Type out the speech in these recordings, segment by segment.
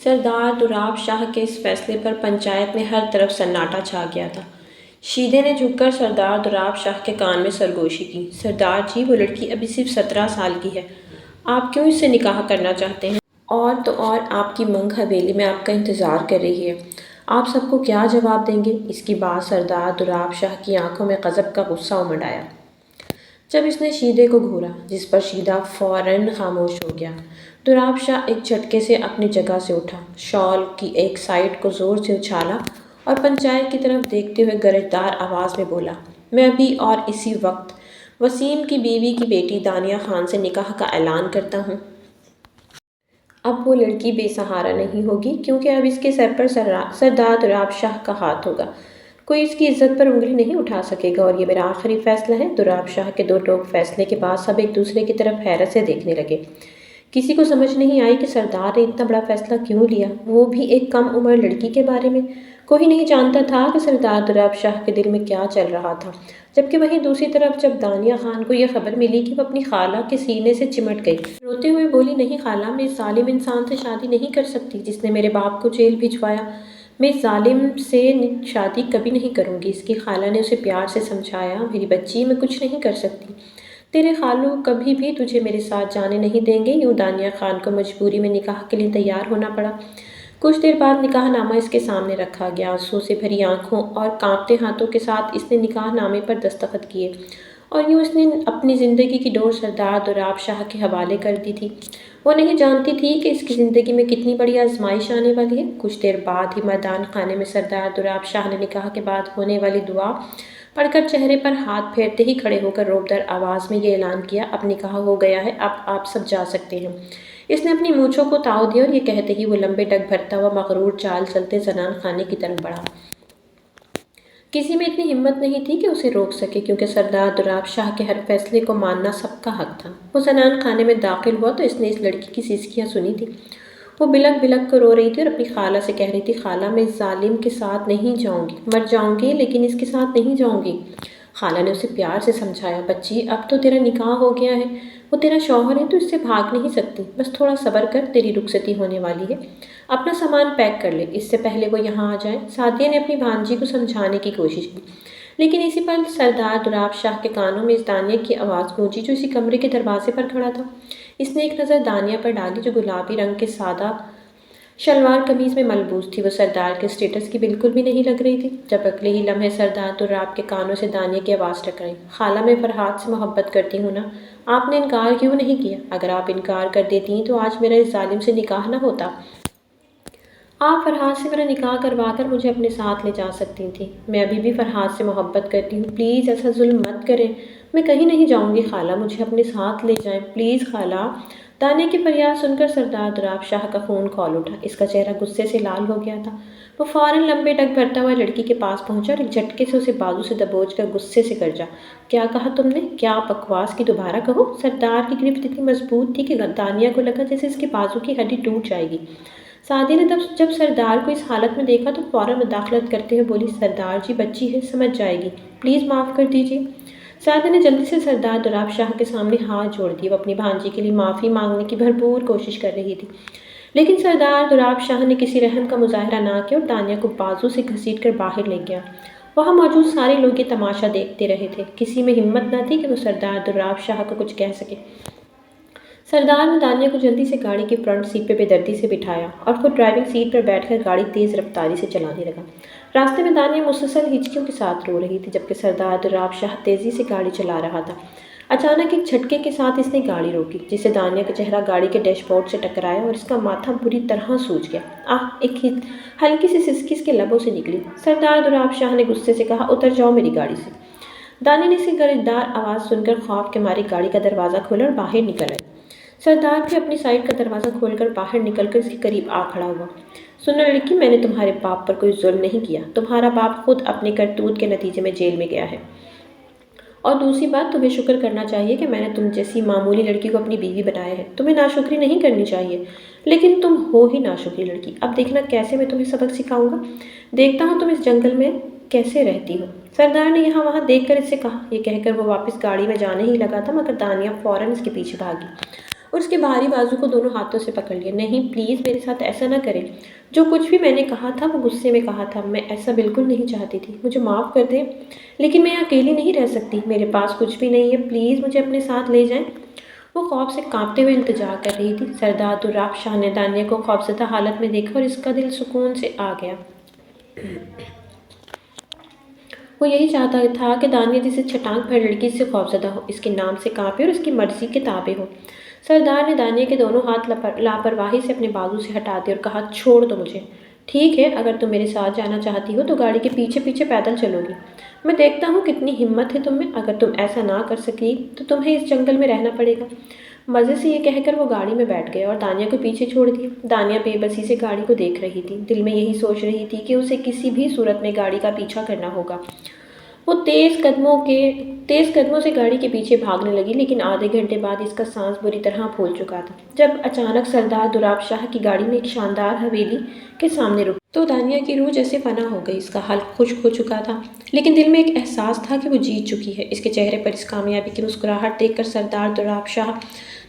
سردار دولاب شاہ کے اس فیصلے پر پنچایت میں ہر طرف سناٹا چھا گیا تھا۔ شیدے نے جھک کر سردار دولاب شاہ کے کان میں سرگوشی کی۔ سردار جی، وہ لڑکی ابھی صرف 17 سال کی ہے، آپ کیوں اس سے نکاح کرنا چاہتے ہیں؟ اور تو اور آپ کی منگ حویلی میں آپ کا انتظار کر رہی ہے، آپ سب کو کیا جواب دیں گے؟ اس کی بات سردار دولاب شاہ کی آنکھوں میں غضب کا غصہ امڈ آیا۔ جب اس نے شیدے کو گھورا، جس پر شیدہ فوراً خاموش ہو گیا، دولاب شاہ ایک جھٹکے سے اپنی جگہ سے اٹھا، شال کی ایک سائیڈ کو زور سے اچھالا اور پنچایت کی طرف دیکھتے ہوئے گرجدار آواز میں بولا، میں ابھی اور اسی وقت وسیم کی بیوی کی بیٹی دانیہ خان سے نکاح کا اعلان کرتا ہوں۔ اب وہ لڑکی بے سہارا نہیں ہوگی، کیونکہ اب اس کے سر پر سردار دولاب شاہ کا ہاتھ ہوگا۔ کوئی اس کی عزت پر انگلی نہیں اٹھا سکے گا، اور یہ میرا آخری فیصلہ ہے۔ دولاب شاہ کے دو ٹوک فیصلے کے بعد سب ایک دوسرے کی طرف حیرت سے دیکھنے لگے۔ کسی کو سمجھ نہیں آئی کہ سردار نے اتنا بڑا فیصلہ کیوں لیا، وہ بھی ایک کم عمر لڑکی کے بارے میں۔ کوئی نہیں جانتا تھا کہ سردار دولاب شاہ کے دل میں کیا چل رہا تھا، جبکہ وہیں دوسری طرف جب دانیہ خان کو یہ خبر ملی کہ وہ اپنی خالہ کے سینے سے چمٹ گئی، روتے ہوئے بولی، نہیں خالہ، میں اس ظالم انسان سے شادی نہیں کر سکتی جس نے میرے باپ کو جیل بھجوایا۔ میں اس ظالم سے شادی کبھی نہیں کروں گی۔ اس کی خالہ نے اسے پیار سے سمجھایا، میری بچی، میں کچھ نہیں کر سکتی، تیرے خالو کبھی بھی تجھے میرے ساتھ جانے نہیں دیں گے۔ یوں دانیہ خان کو مجبوری میں نکاح کے لیے تیار ہونا پڑا۔ کچھ دیر بعد نکاح نامہ اس کے سامنے رکھا گیا۔ آنسوؤں سے بھری آنکھوں اور کانپتے ہاتھوں کے ساتھ اس نے نکاح نامے پر دستخط کیے، اور یوں اس نے اپنی زندگی کی ڈور سردار دولاب شاہ کے حوالے کر دی تھی۔ وہ نہیں جانتی تھی کہ اس کی زندگی میں کتنی بڑی آزمائش آنے والی ہے۔ کچھ دیر بعد ہی میدان خانے میں سردار دولاب شاہ نے نکاح کے بعد ہونے والی دعا پڑھ کر چہرے پر ہاتھ پھیرتے ہی کھڑے ہو کر روبدار آواز میں یہ اعلان کیا، اب نکاح ہو گیا ہے، اب آپ سب جا سکتے ہیں۔ اس نے اپنی مونچھوں کو تاؤ دیا اور یہ کہتے ہی وہ لمبے ڈگ بھرتا ہوا مغرور چال چلتے زنان خانے کی طرف بڑھا۔ کسی میں اتنی ہمت نہیں تھی کہ اسے روک سکے، کیونکہ سردار دولاب شاہ کے ہر فیصلے کو ماننا سب کا حق تھا۔ وہ زنان خانے میں داخل ہوا تو اس نے اس لڑکی کی سسکیاں سنی تھی۔ وہ بلک بلک کر رو رہی تھی اور اپنی خالہ سے کہہ رہی تھی، خالہ، میں اس ظالم کے ساتھ نہیں جاؤں گی، مر جاؤں گی لیکن اس کے ساتھ نہیں جاؤں گی۔ خالہ نے اسے پیار سے سمجھایا، بچی، اب تو تیرا نکاح ہو گیا ہے، وہ تیرا شوہر ہے، تو اس سے بھاگ نہیں سکتی، بس تھوڑا صبر کر، تیری رخصتی ہونے والی ہے، اپنا سامان پیک کر لے، اس سے پہلے وہ یہاں آ جائیں۔ سعدیہ نے اپنی بھانجی کو سمجھانے کی کوشش کی، لیکن اسی پل سردار دولاب شاہ کے کانوں میں اس دانیہ کی آواز گونجی جو اسی کمرے کے دروازے پر کھڑا تھا۔ اس نے ایک نظر دانیہ پر ڈالی جو گلابی رنگ کے سادہ شلوار قمیض میں ملبوس تھی۔ وہ سردار کے اسٹیٹس کی بالکل بھی نہیں لگ رہی تھی۔ جب اگلے ہی لمحے سردار دولاب کے کانوں سے دانیہ کی آواز ٹکرائی، خالہ، میں فرحات سے محبت کرتی ہوں نا، آپ نے انکار کیوں نہیں کیا؟ اگر آپ انکار کر دیتی تو آج میرا اس ظالم سے نکاح نہ ہوتا۔ آپ فرحات سے میرا نکاح کروا کر مجھے اپنے ساتھ لے جا سکتی تھیں۔ میں ابھی بھی فرحات سے محبت کرتی ہوں، پلیز ایسا ظلم مت کریں۔ میں کہیں نہیں جاؤں گی خالہ، مجھے اپنے ساتھ لے جائیں، پلیز خالہ۔ دانیہ کی فریاد سن کر سردار دولاب شاہ کا خون کھول اٹھا۔ اس کا چہرہ غصے سے لال ہو گیا تھا۔ وہ فوراً لمبے ڈگ بھرتا ہوا لڑکی کے پاس پہنچا اور ایک جھٹکے سے اسے بازو سے دبوچ کر غصے سے گرجا، کیا کہا تم نے؟ کیا بکواس کی دوبارہ کہو۔ سردار کی گرفت اتنی مضبوط تھی کہ دانیہ کو لگا جیسے اس کے بازو کی ہڈی ٹوٹ جائے گی۔ سعدیہ نے جب سردار کو اس حالت میں دیکھا تو فوراً مداخلت کرتے ہوئے بولی، سردار جی، بچی ہے، سمجھ جائے گی، پلیز معاف کر دیجیے۔ سعدیہ نے جلدی سے سردار دولاب شاہ کے سامنے ہاتھ جوڑ دیے۔ وہ اپنی بھانجی کے لیے معافی مانگنے کی بھرپور کوشش کر رہی تھی، لیکن سردار دولاب شاہ نے کسی رحم کا مظاہرہ نہ کیا اور دانیہ کو بازو سے گھسیٹ کر باہر لے گیا۔ وہاں موجود سارے لوگ یہ تماشا دیکھتے رہے تھے۔ کسی میں ہمت نہ تھی کہ وہ سردار دولاب شاہ کو کچھ کہہ سکے۔ سردار نے دانیہ کو جلدی سے گاڑی کی فرنٹ سیٹ پہ بے دردی سے بٹھایا اور خود ڈرائیونگ سیٹ پر بیٹھ کر گاڑی تیز رفتاری سے چلانے لگا۔ راستے میں دانیہ مسلسل ہچکیوں کے ساتھ رو رہی تھی، جبکہ سردار دولاب شاہ تیزی سے گاڑی چلا رہا تھا۔ اچانک ایک جھٹکے کے ساتھ اس نے گاڑی روکی، جس سے دانیہ کا چہرہ گاڑی کے ڈیش بورڈ سے ٹکرایا اور اس کا ماتھا بری طرح سوج گیا۔ آہ! ایک ہلکی سی سسکی اس کے لبوں سے نکلی۔ سردار دولاب شاہ نے غصے سے کہا، اتر جاؤ میری گاڑی سے۔ دانیہ نے اس کی گرجدار آواز سن کر خوف کے مارے گاڑی کا دروازہ کھولا اور باہر نکل آئی۔ سردار بھی اپنی سائیڈ کا دروازہ کھول کر باہر نکل کر اس کے قریب آ کھڑا ہوا۔ سنو لڑکی، میں نے تمہارے باپ پر کوئی ظلم نہیں کیا، تمہارا باپ خود اپنے کرتوت کے نتیجے میں جیل میں گیا ہے، اور دوسری بات، تمہیں شکر کرنا چاہیے کہ میں نے تم جیسی معمولی لڑکی کو اپنی بیوی بنایا ہے، تمہیں ناشکری نہیں کرنی چاہیے، لیکن تم ہو ہی ناشکری لڑکی۔ اب دیکھنا کیسے میں تمہیں سبق سکھاؤں گا، دیکھتا ہوں تم اس جنگل میں کیسے رہتی ہو۔ سردار نے یہاں وہاں دیکھ کر اس سے کہا۔ یہ کہہ کر وہ واپس گاڑی میں جانے ہی لگا تھا، مگر دانیہ فوراً اس کے پیچھے بھاگی اور اس کے بھاری بازو کو دونوں ہاتھوں سے پکڑ لیا۔ نہیں پلیز میرے ساتھ ایسا نہ کریں، جو کچھ بھی میں نے کہا تھا وہ غصے میں کہا تھا، میں ایسا بالکل نہیں چاہتی تھی، مجھے معاف کر دیں، لیکن میں اکیلی نہیں رہ سکتی، میرے پاس کچھ بھی نہیں ہے، پلیز مجھے اپنے ساتھ لے جائیں۔ وہ خوف سے کانپتے ہوئے التجا کر رہی تھی۔ سردار دراب شاہ نے دانیہ کو خوفزدہ حالت میں دیکھا اور اس کا دل سکون سے آ گیا۔ وہ یہی چاہتا تھا کہ دانیہ جسے چھٹانک بھر لڑکی سے خوفزدہ ہو، اس کے نام سے کانپے اور اس کی مرضی کے تابع ہو۔ سردار نے دانیہ کے دونوں ہاتھ لاپرواہی سے اپنے بازو سے ہٹا دیے اور کہا، چھوڑ دو مجھے۔ ٹھیک ہے، اگر تم میرے ساتھ جانا چاہتی ہو تو گاڑی کے پیچھے پیچھے پیدل چلو گی۔ میں دیکھتا ہوں کتنی ہمت ہے تم میں، اگر تم ایسا نہ کر سکی تو تمہیں اس جنگل میں رہنا پڑے گا۔ مزے سے یہ کہہ کر وہ گاڑی میں بیٹھ گیا اور دانیہ کو پیچھے چھوڑ دیا۔ دانیہ بے بسی سے گاڑی کو دیکھ رہی تھی، دل میں یہی سوچ رہی تھی کہ اسے کسی بھی صورت میں گاڑی کا پیچھا کرنا ہوگا۔ وہ تیز قدموں سے گاڑی کے پیچھے بھاگنے لگی، لیکن آدھے گھنٹے بعد اس کا سانس بری طرح پھول چکا تھا۔ جب اچانک سردار دراب شاہ کی گاڑی میں ایک شاندار حویلی کے سامنے رکی تو دانیہ کی روح جیسے فنا ہو گئی۔ اس کا حلق خشک ہو چکا تھا، لیکن دل میں ایک احساس تھا کہ وہ جیت چکی ہے۔ اس کے چہرے پر اس کامیابی کی مسکراہٹ دیکھ کر سردار دراب شاہ،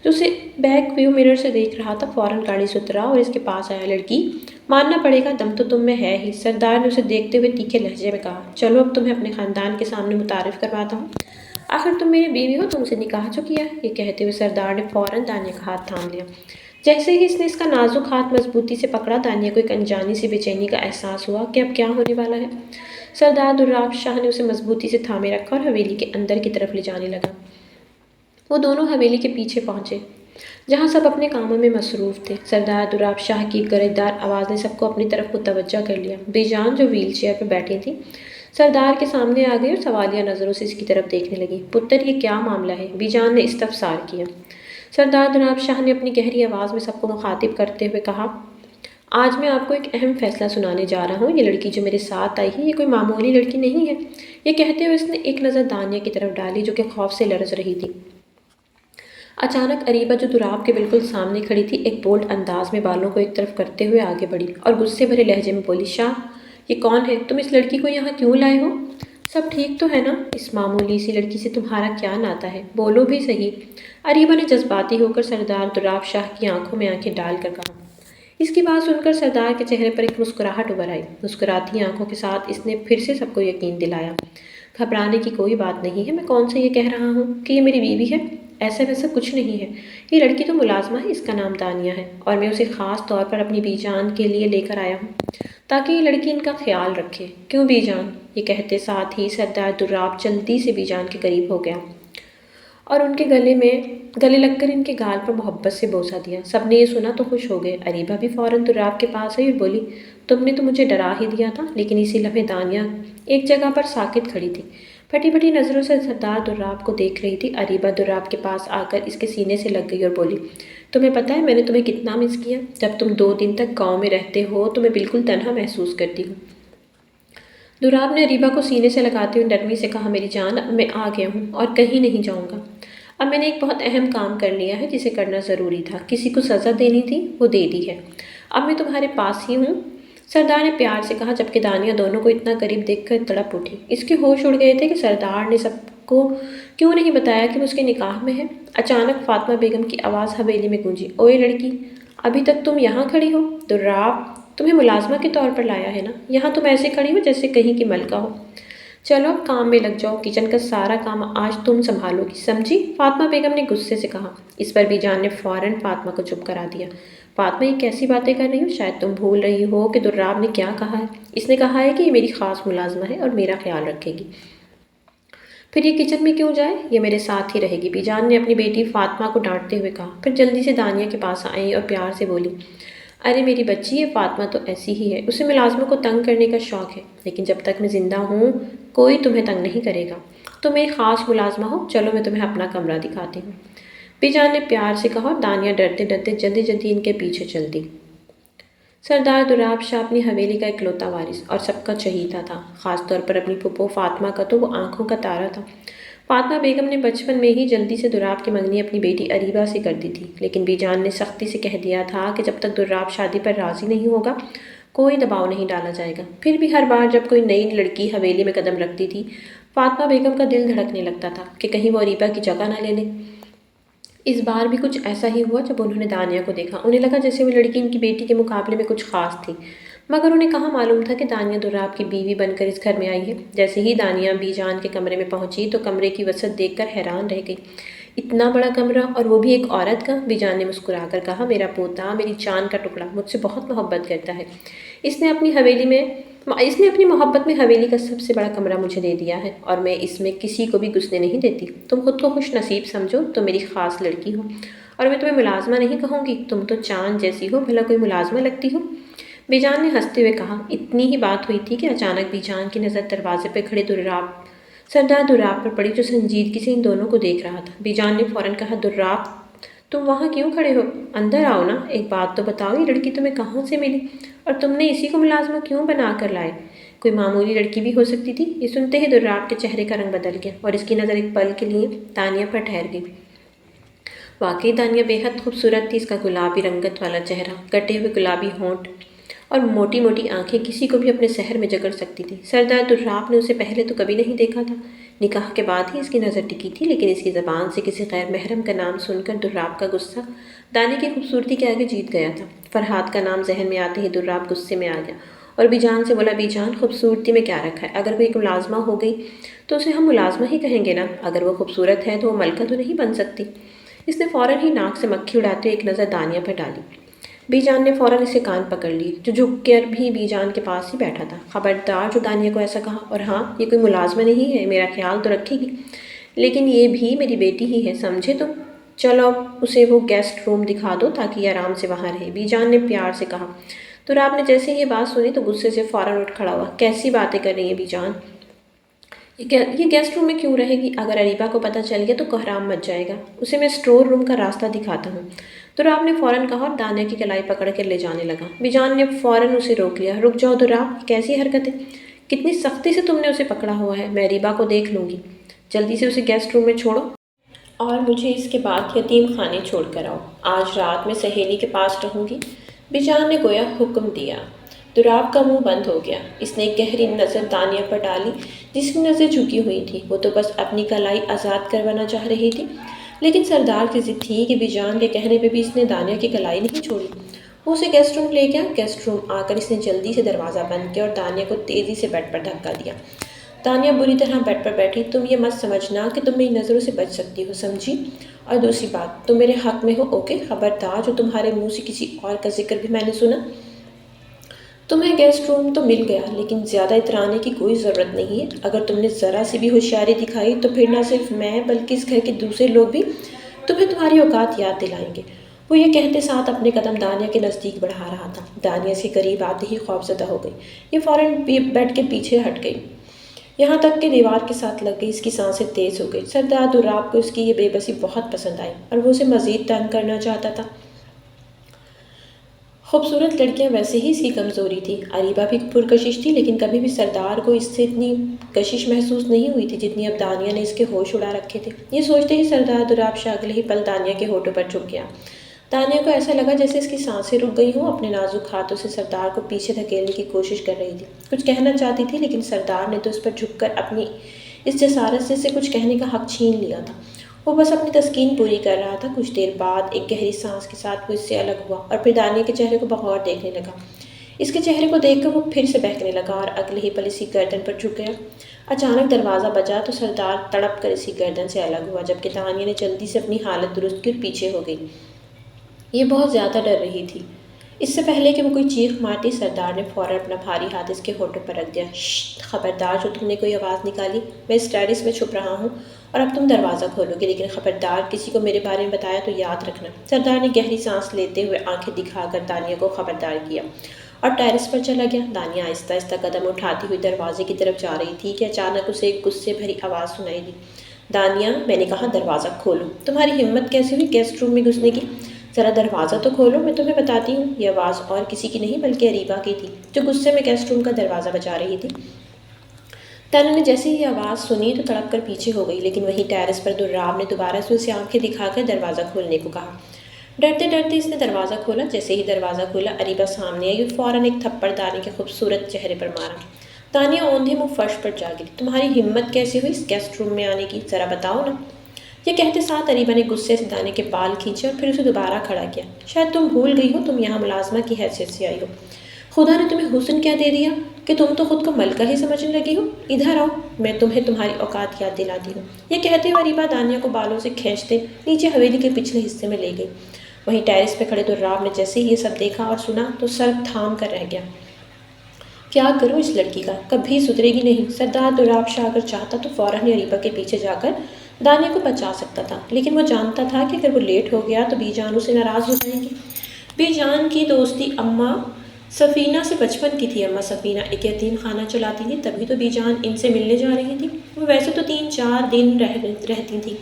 جو اسے بیک ویو مرر سے دیکھ رہا تھا، فوراً گاڑی سے اترا اور اس کے پاس آیا۔ لڑکی، ماننا پڑے گا دم تو تم میں ہے ہی، سردار نے اسے دیکھتے ہوئے تیکھے لہجے میں کہا۔ چلو اب تمہیں اپنے خاندان کے سامنے متعارف کرواتا ہوں، آخر تم میری بیوی ہو، تم سے نکاح جو کیا ہے۔ یہ کہتے ہوئے سردار نے فوراً دانیہ کا ہاتھ تھام لیا۔ جیسے ہی اس نے اس کا نازک ہاتھ مضبوطی سے پکڑا، دانیہ کو ایک انجانی سی بے چینی کا احساس ہوا کہ اب کیا ہونے والا ہے۔ سردار دراب شاہ نے اسے مضبوطی سے تھامے رکھا اور حویلی کے اندر کی طرف لے جانے لگا۔ وہ دونوں حویلی کے پیچھے پہنچے، جہاں سب اپنے کاموں میں مصروف تھے۔ سردار دراب شاہ کی گرجدار آواز نے سب کو اپنی طرف متوجہ کر لیا۔ بی جان، جو ویل چیئر پر بیٹھی تھی، سردار کے سامنے آ گئی اور سوالیہ نظروں سے اس کی طرف دیکھنے لگی۔ پتر، یہ کیا معاملہ ہے؟ بی جان نے استفسار کیا۔ سردار دراب شاہ نے اپنی گہری آواز میں سب کو مخاطب کرتے ہوئے کہا، آج میں آپ کو ایک اہم فیصلہ سنانے جا رہا ہوں۔ یہ لڑکی جو میرے ساتھ آئی ہے، یہ کوئی معمولی لڑکی نہیں ہے۔ یہ کہتے ہوئے اس نے ایک نظر دانیہ کی طرف ڈالی، جو کہ خوف سے لرز رہی تھی۔ اچانک اریبہ، جو دراب کے بالکل سامنے کھڑی تھی، ایک بولڈ انداز میں بالوں کو ایک طرف کرتے ہوئے آگے بڑھی اور غصے بھرے لہجے میں بولی، شاہ، یہ کون ہے؟ تم اس لڑکی کو یہاں کیوں لائے ہو؟ سب ٹھیک تو ہے نا؟ اس معمولی سی لڑکی سے تمہارا کیا ناتا ہے؟ بولو بھی صحیح۔ اریبہ نے جذباتی ہو کر سردار دراب شاہ کی آنکھوں میں آنکھیں ڈال کر کہا۔ اس کی بات سن کر سردار کے چہرے پر ایک مسکراہٹ ابھر آئی۔ مسکراتی آنکھوں کے ساتھ اس نے پھر سے سب کو یقین دلایا، گھبرانے کی کوئی بات نہیں ہے، میں کون سے یہ کہہ رہا ہوں کہ یہ میری بیوی ہے؟ ایسا ویسا کچھ نہیں ہے، یہ لڑکی تو ملازمہ ہے، اس کا نام دانیہ ہے، اور میں اسے خاص طور پر اپنی بی جان کے لیے لے کر آیا ہوں، تاکہ یہ لڑکی ان کا خیال رکھے۔ کیوں بی جان؟ یہ کہتے ساتھ ہی سردار دراب جلدی سے بی جان کے قریب ہو گیا اور ان کے گلے لگ کر ان کے گال پر محبت سے بوسہ دیا۔ سب نے یہ سنا تو خوش ہو گئے۔ اریبہ بھی فوراً دراب کے پاس آئی اور بولی، تم نے تو مجھے ڈرا ہی دیا تھا۔ لیکن اسی لمحے دانیہ ایک جگہ پر ساکت کھڑی تھی، پھٹی پھٹی نظروں سے سردار دراب کو دیکھ رہی تھی۔ اریبہ دراب کے پاس آ کر اس کے سینے سے لگ گئی اور بولی، تمہیں پتہ ہے میں نے تمہیں کتنا مس کیا؟ جب تم 2 دن تک گاؤں میں رہتے ہو تو میں بالکل تنہا محسوس کرتی ہوں۔ دراب نے اریبہ کو سینے سے لگاتے ہوئے نرمی سے کہا، میری جان، اب میں آ گیا ہوں اور کہیں نہیں جاؤں گا۔ اب میں نے ایک بہت اہم کام کر لیا ہے جسے کرنا ضروری تھا، کسی کو سزا دینی تھی، وہ دے دی ہے، اب میں تمہارے پاس ہی ہوں، سردار نے پیار سے کہا، جبکہ دانیہ دونوں کو اتنا قریب دیکھ کر تڑپ اٹھی۔ اس کے ہوش اڑ گئے تھے کہ سردار نے سب کو کیوں نہیں بتایا کہ وہ اس کے نکاح میں ہے۔ اچانک فاطمہ بیگم کی آواز حویلی میں گونجی، اوئے لڑکی، ابھی تک تم یہاں کھڑی ہو؟ دراب تمہیں ملازمہ کے طور پر لایا ہے نا؟ یہاں تم ایسے کھڑی ہو جیسے کہیں کی ملکہ ہو۔ چلو اب کام میں لگ جاؤ، کچن کا سارا کام آج تم سنبھالو گی، سمجھی؟ فاطمہ بیگم نے غصے سے کہا۔ اس پر بی جان نے فوراً فاطمہ کو چپ کرا دیا۔ فاطمہ، یہ کیسی باتیں کر رہی ہو؟ شاید تم بھول رہی ہو کہ دراب نے کیا کہا ہے۔ اس نے کہا ہے کہ یہ میری خاص ملازمہ ہے اور میرا خیال رکھے گی۔ پھر یہ کچن میں کیوں جائے؟ یہ میرے ساتھ ہی رہے گی، بی جان نے اپنی بیٹی فاطمہ کو ڈانٹتے ہوئے کہا۔ پھر جلدی سے دانیہ کے پاس آئی اور پیار سے بولی، ارے میری بچی، یہ فاطمہ تو ایسی ہی ہے، اسے ملازموں کو تنگ کرنے کا شوق ہے، لیکن جب تک میں زندہ ہوں کوئی تمہیں تنگ نہیں کرے گا، تم ایک خاص ملازمہ ہو، چلو میں تمہیں اپنا کمرہ دکھاتی ہوں، بی جان نے پیار سے کہا اور دانیہ ڈرتے ڈرتے جلدی جلدی ان کے پیچھے چل دی۔ سردار دراب شاہ اپنی حویلی کا اکلوتا وارث اور سب کا چہیتا تھا، خاص طور پر اپنی پھپھو فاطمہ کا تو وہ آنکھوں کا تارا تھا۔ فاطمہ بیگم نے بچپن میں ہی جلدی سے دراب کی منگنی اپنی بیٹی اریبہ سے کر دی تھی، لیکن بی جان نے سختی سے کہہ دیا تھا کہ جب تک دراب شادی پر راضی نہیں ہوگا کوئی دباؤ نہیں ڈالا جائے گا۔ پھر بھی ہر بار جب کوئی نئی لڑکی حویلی میں قدم رکھتی تھی، فاطمہ بیگم کا دل دھڑکنے لگتا تھا کہ کہیں وہ اریبہ کی جگہ نہ لے لے۔ اس بار بھی کچھ ایسا ہی ہوا جب انہوں نے دانیہ کو دیکھا۔ انہیں لگا جیسے وہ لڑکی ان کی بیٹی کے مقابلے میں کچھ خاص تھی، مگر انہیں کہاں معلوم تھا کہ دانیہ دراب کی بیوی بن کر اس گھر میں آئی ہے۔ جیسے ہی دانیہ بی جان کے کمرے میں پہنچی تو کمرے کی وسعت دیکھ کر حیران رہ گئی۔ اتنا بڑا کمرہ اور وہ بھی ایک عورت کا! بی جان نے مسکرا کر کہا، میرا پوتا، میری جان کا ٹکڑا، مجھ سے بہت محبت کرتا ہے۔ اس نے اپنی محبت میں حویلی کا سب سے بڑا کمرہ مجھے دے دیا ہے اور میں اس میں کسی کو بھی گھسنے نہیں دیتی۔ تم خود کو خوش نصیب سمجھو، تم میری خاص لڑکی ہو اور میں تمہیں ملازمہ نہیں کہوں گی، تم تو چاند جیسی ہو، بھلا کوئی ملازمہ لگتی ہو؟ بی جان نے ہنستے ہوئے کہا۔ اتنی ہی بات ہوئی تھی کہ اچانک بی جان کی نظر دروازے پہ کھڑے سردار دراب پر پڑی، جو سنجیدگی سے ان دونوں کو دیکھ رہا تھا۔ بی جان نے فوراً کہا، دراب تم وہاں کیوں کھڑے ہو؟ اندر آؤ نا، ایک بات تو بتاؤ، یہ لڑکی تمہیں کہاں سے ملی اور تم نے اسی کو ملازمہ کیوں بنا کر لائے؟ کوئی معمولی لڑکی بھی ہو سکتی تھی۔ یہ سنتے ہی دراب کے چہرے کا رنگ بدل گیا اور اس کی نظر ایک پل کے لیے دانیہ پر ٹھہر گئی۔ واقعی دانیہ بے حد خوبصورت تھی۔ اس کا گلابی رنگت والا چہرہ، کٹے ہوئے گلابی ہونٹ اور موٹی موٹی آنکھیں کسی کو بھی اپنے سحر میں جکڑ سکتی تھی۔ سردار دراب نے اسے پہلے تو کبھی نہیں دیکھا تھا، نکاح کے بعد ہی اس کی نظر ٹکی تھی، لیکن اس کی زبان سے کسی غیر محرم کا نام سن کر دراب کا غصہ دانیہ کی خوبصورتی کے آگے جیت گیا تھا۔ فرحات کا نام ذہن میں آتے ہی دراب غصے میں آ گیا اور بی جان سے بولا، بی جان، خوبصورتی میں کیا رکھا ہے؟ اگر وہ ایک ملازمہ ہو گئی تو اسے ہم ملازمہ ہی کہیں گے نا، اگر وہ خوبصورت ہے تو وہ ملکہ تو نہیں بن سکتی۔ اس نے فوراً ہی ناک سے مکھی اڑاتے ہوئے ایک نظر دانیہ پر ڈالی۔ بی جان نے فوراً اسے کان پکڑ لی، جو جھک کر بھی بی جان کے پاس ہی بیٹھا تھا۔ خبردار جو دانیہ کو ایسا کہا، اور ہاں، یہ کوئی ملازمہ نہیں ہے، میرا خیال تو رکھے گی، لیکن یہ بھی میری بیٹی ہی ہے، سمجھے تم؟ چلو اب اسے وہ گیسٹ روم دکھا دو تاکہ یہ آرام سے وہاں رہے، بی جان نے پیار سے کہا۔ دراب نے جیسے ہی یہ بات سنی تو غصے سے فوراً اٹھ کھڑا ہوا۔ کیسی باتیں کر رہی ہیں بی جان؟ یہ گیسٹ روم میں کیوں رہے گی؟ اگر اریبہ کو پتہ چل گیا تو کوحرام مچ جائے گا، اسے میں اسٹور روم کا راستہ دکھاتا ہوں۔ دراب نے فوراً کہا اور دانیہ کی کلائی پکڑ کر لے جانے لگا۔ بی جان نے فوراً اسے روک لیا۔ رک جاؤ دراب، یہ کیسی حرکت ہے؟ کتنی سختی سے تم نے اسے پکڑا ہوا ہے، میں اریبہ کو دیکھ لوں گی۔ جلدی سے اسے گیسٹ روم میں چھوڑو اور مجھے اس کے بعد یتیم خانے چھوڑ کر آؤ۔ آج رات میں سہیلی کے پاس رہوں گی، بی جان نے گویا حکم دیا۔ دراب کا منہ بند ہو گیا۔ اس نے ایک گہری نظر دانیہ پر ڈالی، جس کی نظر جھکی ہوئی تھی۔ وہ تو بس اپنی کلائی آزاد کروانا چاہ رہی تھی، لیکن سردار کی ضد تھی کہ بی جان کے کہنے پہ بھی اس نے دانیہ کی کلائی نہیں چھوڑی۔ وہ اسے گیسٹ روم لے گیا۔ گیسٹ روم آ کر اس نے جلدی سے دروازہ بند کیا اور دانیہ کو تیزی سے بیڈ پر دھکا دیا۔ دانیہ بری طرح بیڈ پر بیٹھی۔ تم یہ مت سمجھنا کہ تم میری نظروں سے بچ سکتی ہو، سمجھی؟ اور دوسری بات، تم میرے حق میں ہو، اوکے؟ خبردار جو تمہارے منہ سے کسی اور کا ذکر بھی میں نے سنا۔ تمہیں گیسٹ روم تو مل گیا، لیکن زیادہ اترانے کی کوئی ضرورت نہیں ہے۔ اگر تم نے ذرا سی بھی ہوشیاری دکھائی تو پھر نہ صرف میں بلکہ اس گھر کے دوسرے لوگ بھی تمہیں تمہاری اوقات یاد دلائیں گے۔ وہ یہ کہتے ساتھ اپنے قدم دانیہ کے نزدیک بڑھا رہا تھا۔ دانیہ اس کے قریب آتے ہی خوفزدہ ہو گئی۔ یہ فوراً بیڈ کے پیچھے ہٹ گئی، یہاں تک کہ دیوار کے ساتھ لگ گئی۔ اس کی سانسیں تیز ہو گئی۔ سردار دراب کو اس کی یہ بے بسی بہت پسند آئی اور وہ اسے مزید تنگ کرنا چاہتا تھا۔ خوبصورت لڑکیاں ویسے ہی اس کی کمزوری تھی۔ اریبہ بھی پرکشش تھی، لیکن کبھی بھی سردار کو اس سے اتنی کشش محسوس نہیں ہوئی تھی جتنی اب دانیہ نے اس کے ہوش اڑا رکھے تھے۔ یہ سوچتے ہی سردار دراب شاہ اگلے ہی پل دانیہ کے ہونٹوں پر جھک گیا۔ دانیہ کو ایسا لگا جیسے اس کی سانسیں رک گئی ہوں، اپنے نازک ہاتھوں سے سردار کو پیچھے دھکیلنے کی کوشش کر رہی تھی۔ کچھ کہنا چاہتی تھی، لیکن سردار نے تو اس پر جھک کر اپنی اس جسارت سے کچھ کہنے کا حق چھین لیا تھا۔ وہ بس اپنی تسکین پوری کر رہا تھا۔ کچھ دیر بعد ایک گہری سانس کے ساتھ وہ اس سے الگ ہوا اور پھر دانیہ کے چہرے کو بغور دیکھنے لگا۔ اس کے چہرے کو دیکھ کر وہ پھر سے بہکنے لگا اور اگلے ہی پل اسی گردن پر جھک گیا۔ اچانک دروازہ بجا تو سردار تڑپ کر اسی گردن سے الگ ہوا، جبکہ دانیہ نے جلدی سے اپنی حالت درست کی اور پیچھے ہو گئی۔ یہ بہت زیادہ ڈر رہی تھی۔ اس سے پہلے کہ وہ کوئی چیخ مارتی، سردار نے فوراً اپنا بھاری ہاتھ اس کے ہونٹوں پر رکھ دیا۔ ششت! خبردار جو تم نے کوئی آواز نکالی، میں اس ٹیرس میں چھپ رہا ہوں اور اب تم دروازہ کھولو گے، لیکن خبردار کسی کو میرے بارے میں بتایا تو یاد رکھنا۔ سردار نے گہری سانس لیتے ہوئے آنکھیں دکھا کر دانیہ کو خبردار کیا اور ٹیرس پر چلا گیا۔ دانیہ آہستہ آہستہ قدم اٹھاتی ہوئی دروازے کی طرف جا رہی تھی کہ اچانک اسے ایک غصے بھری آواز سنائی دی۔ دانیہ، میں نے کہا دروازہ کھولو۔ تمہاری ہمت کیسے ہوئی گیسٹ روم میں گھسنے کی؟ ذرا دروازہ تو کھولو، میں تمہیں بتاتی ہوں۔ یہ آواز اور کسی کی نہیں بلکہ اریبہ کی تھی، جو غصے میں گیسٹ روم کا دروازہ بجا رہی تھی۔ دانیہ نے جیسے ہی یہ آواز سنی تو تڑپ کر پیچھے ہو گئی، لیکن وہیں ٹیرس پر دراب نے دوبارہ سے اسے آنکھیں دکھا کر دروازہ کھولنے کو کہا۔ ڈرتے ڈرتے اس نے دروازہ کھولا۔ جیسے ہی دروازہ کھولا، اریبہ سامنے آئی اور فوراً ایک تھپڑ دانیہ کے خوبصورت چہرے پر مارا۔ دانیہ اوندھے منہ فرش پر جا گری۔ تمہاری ہمت کیسے ہوئی اس گیسٹ روم میں آنے کی؟ ذرا بتاؤ نا۔ یہ کہتے ساتھ اریبہ نے غصے سے دانیہ کے بال کھینچے اور پھر اسے دوبارہ کھڑا کیا۔ شاید تم بھول گئی ہو تم یہاں ملازمہ کی حیثیت سے آئی ہو۔ خدا نے تمہیں حسن کیا دے دیا کہ تم تو خود کو ملکہ ہی سمجھنے لگی ہو۔ ادھر آؤ، میں تمہیں تمہاری اوقات یاد دلاتی ہوں۔ یہ کہتے ہوئے اریبہ دانیہ کو بالوں سے کھینچتے نیچے حویلی کے پچھلے حصے میں لے گئی۔ وہیں ٹیرس پہ کھڑے دراب نے جیسے ہی یہ سب دیکھا اور سنا تو سر تھام کر رہ گیا۔ کیا کروں اس لڑکی کا، کبھی سدھرے گی نہیں۔ سردار دراب شاہ اگر چاہتا تو فوراً ہی اریبہ کے پیچھے جا کر دانیہ کو بچا سکتا تھا، لیکن وہ جانتا تھا کہ اگر وہ لیٹ ہو گیا تو بی جان اسے ناراض ہو جائے گی۔ بی جان کی دوستی اماں سفینہ سے بچپن کی تھی۔ اماں سفینہ ایک یتیم خانہ چلاتی تھی، تبھی تو بی جان ان سے ملنے جا رہی تھی۔ وہ ویسے تو 3-4 دن رہتی تھی،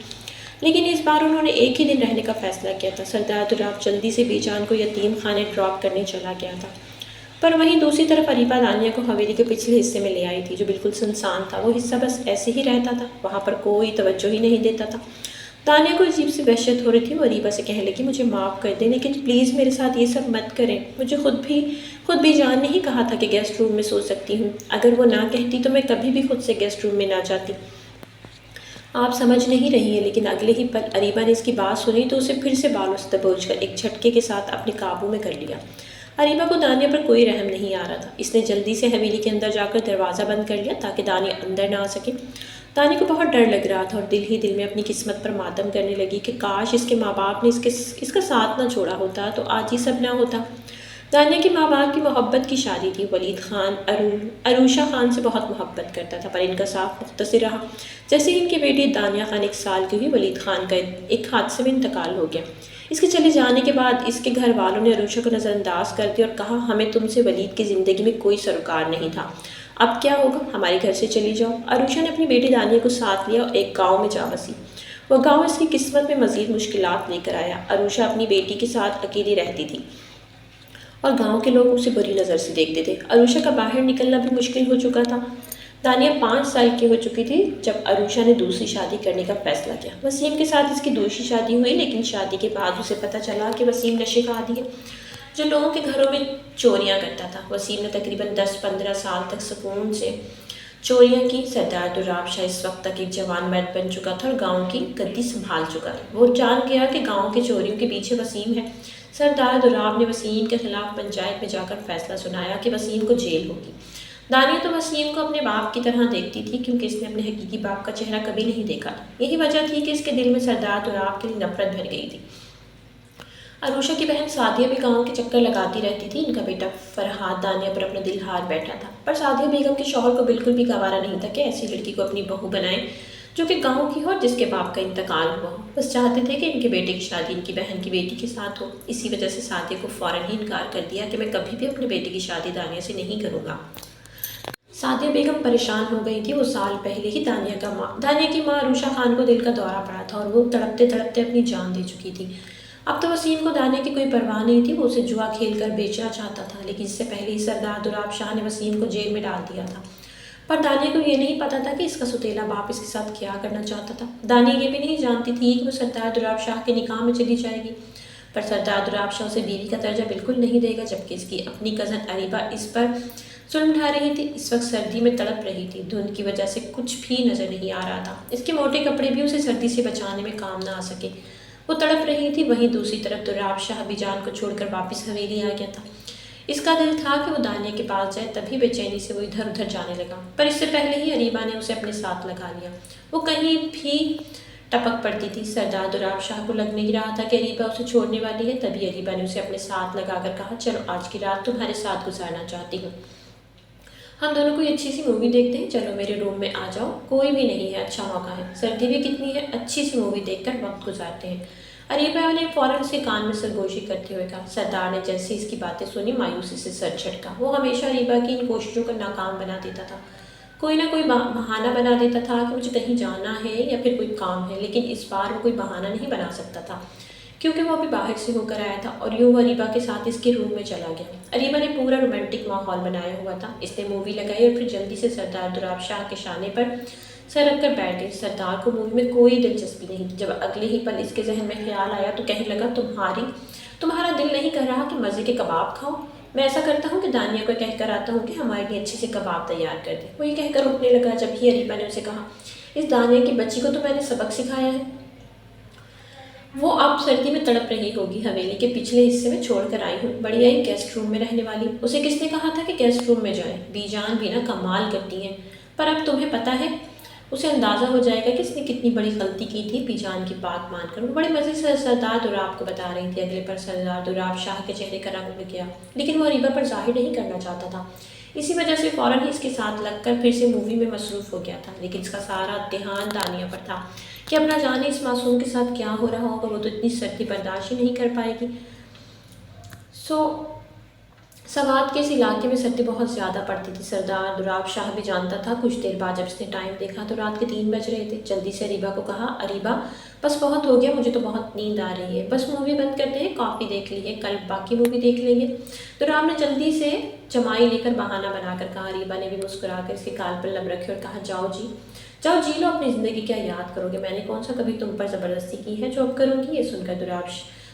لیکن اس بار انہوں نے ایک ہی دن رہنے کا فیصلہ کیا تھا۔ سردار دراب جلدی سے بی جان کو یتیم خانے ڈراپ کرنے چلا گیا تھا، پر وہیں دوسری طرف اریبہ دانیہ کو حویلی کے پچھلے حصے میں لے آئی تھی جو بالکل سنسان تھا۔ وہ حصہ بس ایسے ہی رہتا تھا، وہاں پر کوئی توجہ ہی نہیں دیتا تھا۔ دانیہ کو عجیب سی وحشت ہو رہی تھی۔ وہ اریبہ سے کہنے لگی مجھے معاف کر دیں، لیکن پلیز میرے ساتھ یہ سب مت کریں۔ مجھے خود بھی جان نہیں کہا تھا کہ گیسٹ روم میں سو سکتی ہوں۔ اگر وہ نہ کہتی تو میں کبھی بھی خود سے گیسٹ روم میں نہ جاتی۔ آپ سمجھ نہیں رہی ہیں۔ لیکن اگلے ہی پل اریبہ نے اس کی بات سنی تو اسے پھر سے بالوں سے دبوچ کر ایک جھٹکے کے ساتھ اپنے قابو میں کر لیا۔ اریبہ کو دانیہ پر کوئی رحم نہیں آ رہا تھا۔ اس نے جلدی سے حویلی کے اندر جا کر دروازہ بند کر لیا تاکہ دانیہ اندر نہ آ سکے۔ دانیہ کو بہت ڈر لگ رہا تھا اور دل ہی دل میں اپنی قسمت پر ماتم کرنے لگی کہ کاش اس کے ماں باپ نے اس کا ساتھ نہ چھوڑا ہوتا تو آج یہ سب نہ ہوتا۔ دانیہ کے ماں باپ کی محبت کی شادی تھی۔ ولید خان عروشہ خان سے بہت محبت کرتا تھا، پر ان کا ساتھ مختصر رہا۔ جیسے ہی ان کی بیٹی دانیہ خان 1 سال کی ہوئی، ولید خان کا ایک حادثے میں انتقال ہو گیا۔ اس کے چلے جانے کے بعد اس کے گھر والوں نے عروشہ کو نظر انداز کر دیا اور کہا ہمیں تم سے ولید کی زندگی میں کوئی سروکار نہیں تھا، اب کیا ہوگا، ہمارے گھر سے چلی جاؤ۔ عروشہ نے اپنی بیٹی دانیہ کو ساتھ لیا اور ایک گاؤں میں جا بسی۔ وہ گاؤں اس کی قسمت میں مزید مشکلات لے کر آیا۔ عروشہ اپنی بیٹی کے ساتھ اکیلی رہتی تھی اور گاؤں کے لوگ اسے بری نظر سے دیکھتے تھے۔ عروشہ کا باہر نکلنا بھی مشکل ہو چکا تھا۔ دانیہ 5 سال کی ہو چکی تھی جب عروشہ نے دوسری شادی کرنے کا فیصلہ کیا۔ وسیم کے ساتھ اس کی دوسری شادی ہوئی، لیکن شادی کے بعد اسے پتہ چلا کہ وسیم نشے کا عادی ہے جو لوگوں کے گھروں میں چوریاں کرتا تھا۔ وسیم نے تقریباً 10-15 سال تک سکون سے چوریاں کی۔ سردار دراب شاہ اس وقت تک ایک جوان مرد بن چکا تھا اور گاؤں کی گدی سنبھال چکا تھا۔ وہ جان گیا کہ گاؤں کے چوریوں کے پیچھے وسیم ہے۔ سردار دراب نے وسیم کے خلاف پنچایت میں جا کر فیصلہ سنایا کہ وسیم کو جیل ہوگی۔ دانیہ تو وسیم کو اپنے باپ کی طرح دیکھتی تھی کیونکہ اس نے اپنے حقیقی باپ کا چہرہ کبھی نہیں دیکھا تھا۔ یہی وجہ تھی کہ اس کے دل میں سردار دراب کے لیے نفرت بھر گئی تھی۔ عروشہ کی بہن سعدیہ بھی گاؤں کے چکر لگاتی رہتی تھی۔ ان کا بیٹا فرحاد دانیہ پر اپنا دل ہار بیٹھا تھا، پر سعدیہ بیگم کے شوہر کو بالکل بھی گوارا نہیں تھا کہ ایسی لڑکی کو اپنی بہو بنائیں جو کہ گاؤں کی ہو اور جس کے باپ کا انتقال ہوا ہو۔ بس چاہتے تھے کہ ان کے بیٹے کی شادی ان کی بہن کی بیٹی کے ساتھ ہو۔ اسی وجہ سے سعدیہ کو فوراً ہی انکار کر دیا کہ میں کبھی بھی اپنے بیٹے کی شادی دانیہ سے نہیں کروں گا۔ سعدیہ بیگم پریشان ہو گئی تھی۔ وہ سال پہلے ہی دانیہ کی ماں عروشہ خان کو دل کا دورہ پڑا تھا اور وہ تڑپتے تڑپتے اپنی جان دے چکی تھی۔ اب تو وسیم کو دانیہ کی کوئی پرواہ نہیں تھی۔ وہ اسے جوا کھیل کر بیچنا چاہتا تھا، لیکن اس سے پہلے ہی سردار دراب شاہ نے وسیم کو جیل میں ڈال دیا تھا۔ پر دانیہ کو یہ نہیں پتا تھا کہ اس کا سوتیلا باپ اس کے ساتھ کیا کرنا چاہتا تھا۔ دانیہ یہ بھی نہیں جانتی تھی کہ وہ سردار دراب شاہ کے نکاح میں چلی جائے گی، پر سردار دراب شاہ اسے بیوی کا درجہ بالکل نہیں دے گا، جبکہ اس کی اپنی کزن اریبہ اس پر ظلم ڈھا رہی تھی۔ اس وقت سردی میں تڑپ رہی تھی، دھند کی وجہ سے کچھ بھی نظر نہیں آ رہا تھا۔ اس کے موٹے کپڑے بھی اسے سردی سے بچانے میں کام نہ آ سکے۔ وہ تڑپ رہی تھی۔ وہیں دوسری طرف دراب شاہ بھی جان کو چھوڑ کر واپس حویلی آ گیا تھا۔ اس کا دل تھا کہ وہ دانیہ کے پاس جائے، تبھی بے چینی سے وہ ادھر ادھر جانے لگا، پر اس سے پہلے ہی اریبہ نے اسے اپنے ساتھ لگا لیا۔ وہ کہیں بھی ٹپک پڑتی تھی۔ سردار دراب شاہ کو لگ نہیں رہا تھا کہ اریبہ اسے چھوڑنے والی ہے، تبھی اریبہ نے اسے اپنے ساتھ لگا کر کہا چلو آج کی رات تمہارے ساتھ گزارنا چاہتی ہوں، ہم دونوں کوئی اچھی سی مووی دیکھتے ہیں، چلو میرے روم میں آ جاؤ، کوئی بھی نہیں ہے، اچھا موقع ہے، سردی بھی کتنی ہے، اچھی سی مووی دیکھ کر وقت گزارتے ہیں۔ اریبہ نے فوراً اسے کان میں سرگوشی کرتے ہوئے کہا۔ سردار نے جیسے اس کی باتیں سنی مایوسی سے سر جھٹکا۔ وہ ہمیشہ اریبہ کی ان کوششوں کو ناکام بنا دیتا تھا، کوئی نہ کوئی بہانہ بنا دیتا تھا کہ مجھے کہیں جانا ہے یا پھر کوئی کام ہے، لیکن اس بار وہ کوئی بہانہ نہیں بنا سکتا تھا کیونکہ وہ ابھی باہر سے ہو کر آیا تھا اور یوں وہ اریبہ کے ساتھ اس کے روم میں چلا گیا۔ اریبہ نے پورا رومانٹک ماحول بنایا ہوا تھا۔ اس نے مووی لگائی اور پھر جلدی سے سردار دراب شاہ کے شانے پر سر رکھ کر بیٹھ گئی۔ سردار کو مووی میں کوئی دلچسپی نہیں تھی۔ جب اگلے ہی پل اس کے ذہن میں خیال آیا تو کہنے لگا تمہارا دل نہیں کر رہا کہ مزے کے کباب کھاؤ؟ میں ایسا کرتا ہوں کہ دانیہ کو کہہ کر آتا ہوں کہ ہمارے لیے اچھے سے کباب تیار کر دے۔ وہ یہ کہہ کر اٹھنے لگا، جب ہی اریبہ نے اسے کہا اس دانیہ کی بچی کو تو میں نے سبق سکھایا ہے۔ وہ اب سردی میں تڑپ رہی ہوگی، حویلی کے پچھلے حصے میں چھوڑ کر آئی ہوں، بڑی آئی گیسٹ روم میں رہنے والی۔ اسے کس نے کہا تھا کہ گیسٹ روم میں جائیں؟ بی جان بھی نا کمال کرتی ہیں، پر اب تمہیں پتہ ہے، اسے اندازہ ہو جائے گا کہ اس نے کتنی بڑی غلطی کی تھی بی جان کی بات مان کر۔ وہ بڑے مزے سے سردار دوراب کو بتا رہی تھی۔ اگلے پر سردار دوراب شاہ کے چہرے کا رنگ اڑ گیا، لیکن وہ اریبہ پر ظاہر نہیں کرنا چاہتا تھا۔ اسی وجہ سے فوراً ہی اس کے ساتھ لگ کر پھر سے مووی میں مصروف ہو گیا تھا، لیکن اس کا سارا دھیان دانیہ پر تھا کہ اب نہ جانے اس معصوم کے ساتھ کیا ہو رہا ہوگا، وہ تو اتنی سردی برداشت ہی نہیں کر پائے گی۔ سوات کے اس علاقے میں سردی بہت زیادہ پڑتی تھی، سردار دوراب شاہ بھی جانتا تھا۔ کچھ دیر بعد جب اس نے ٹائم دیکھا تو رات کے 3 بج رہے تھے۔ جلدی سے اریبہ کو کہا، اریبہ بس بہت ہو گیا، مجھے تو بہت نیند آ رہی ہے، بس مووی بند کرتے ہیں، کافی دیکھ لی ہے، کل باقی مووی دیکھ لیں گے۔ دوراب نے جلدی سے جمائی لے کر بہانہ بنا کر کہا۔ اریبہ نے بھی مسکرا کر اس کے گال پر لب رکھے اور کہا، جاؤ جی لو اپنی زندگی، کیا یاد کرو گے؟ میں نے کون سا کبھی تم پر زبردستی کی ہے جو اب کروں گی؟ یہ سن کر دوراب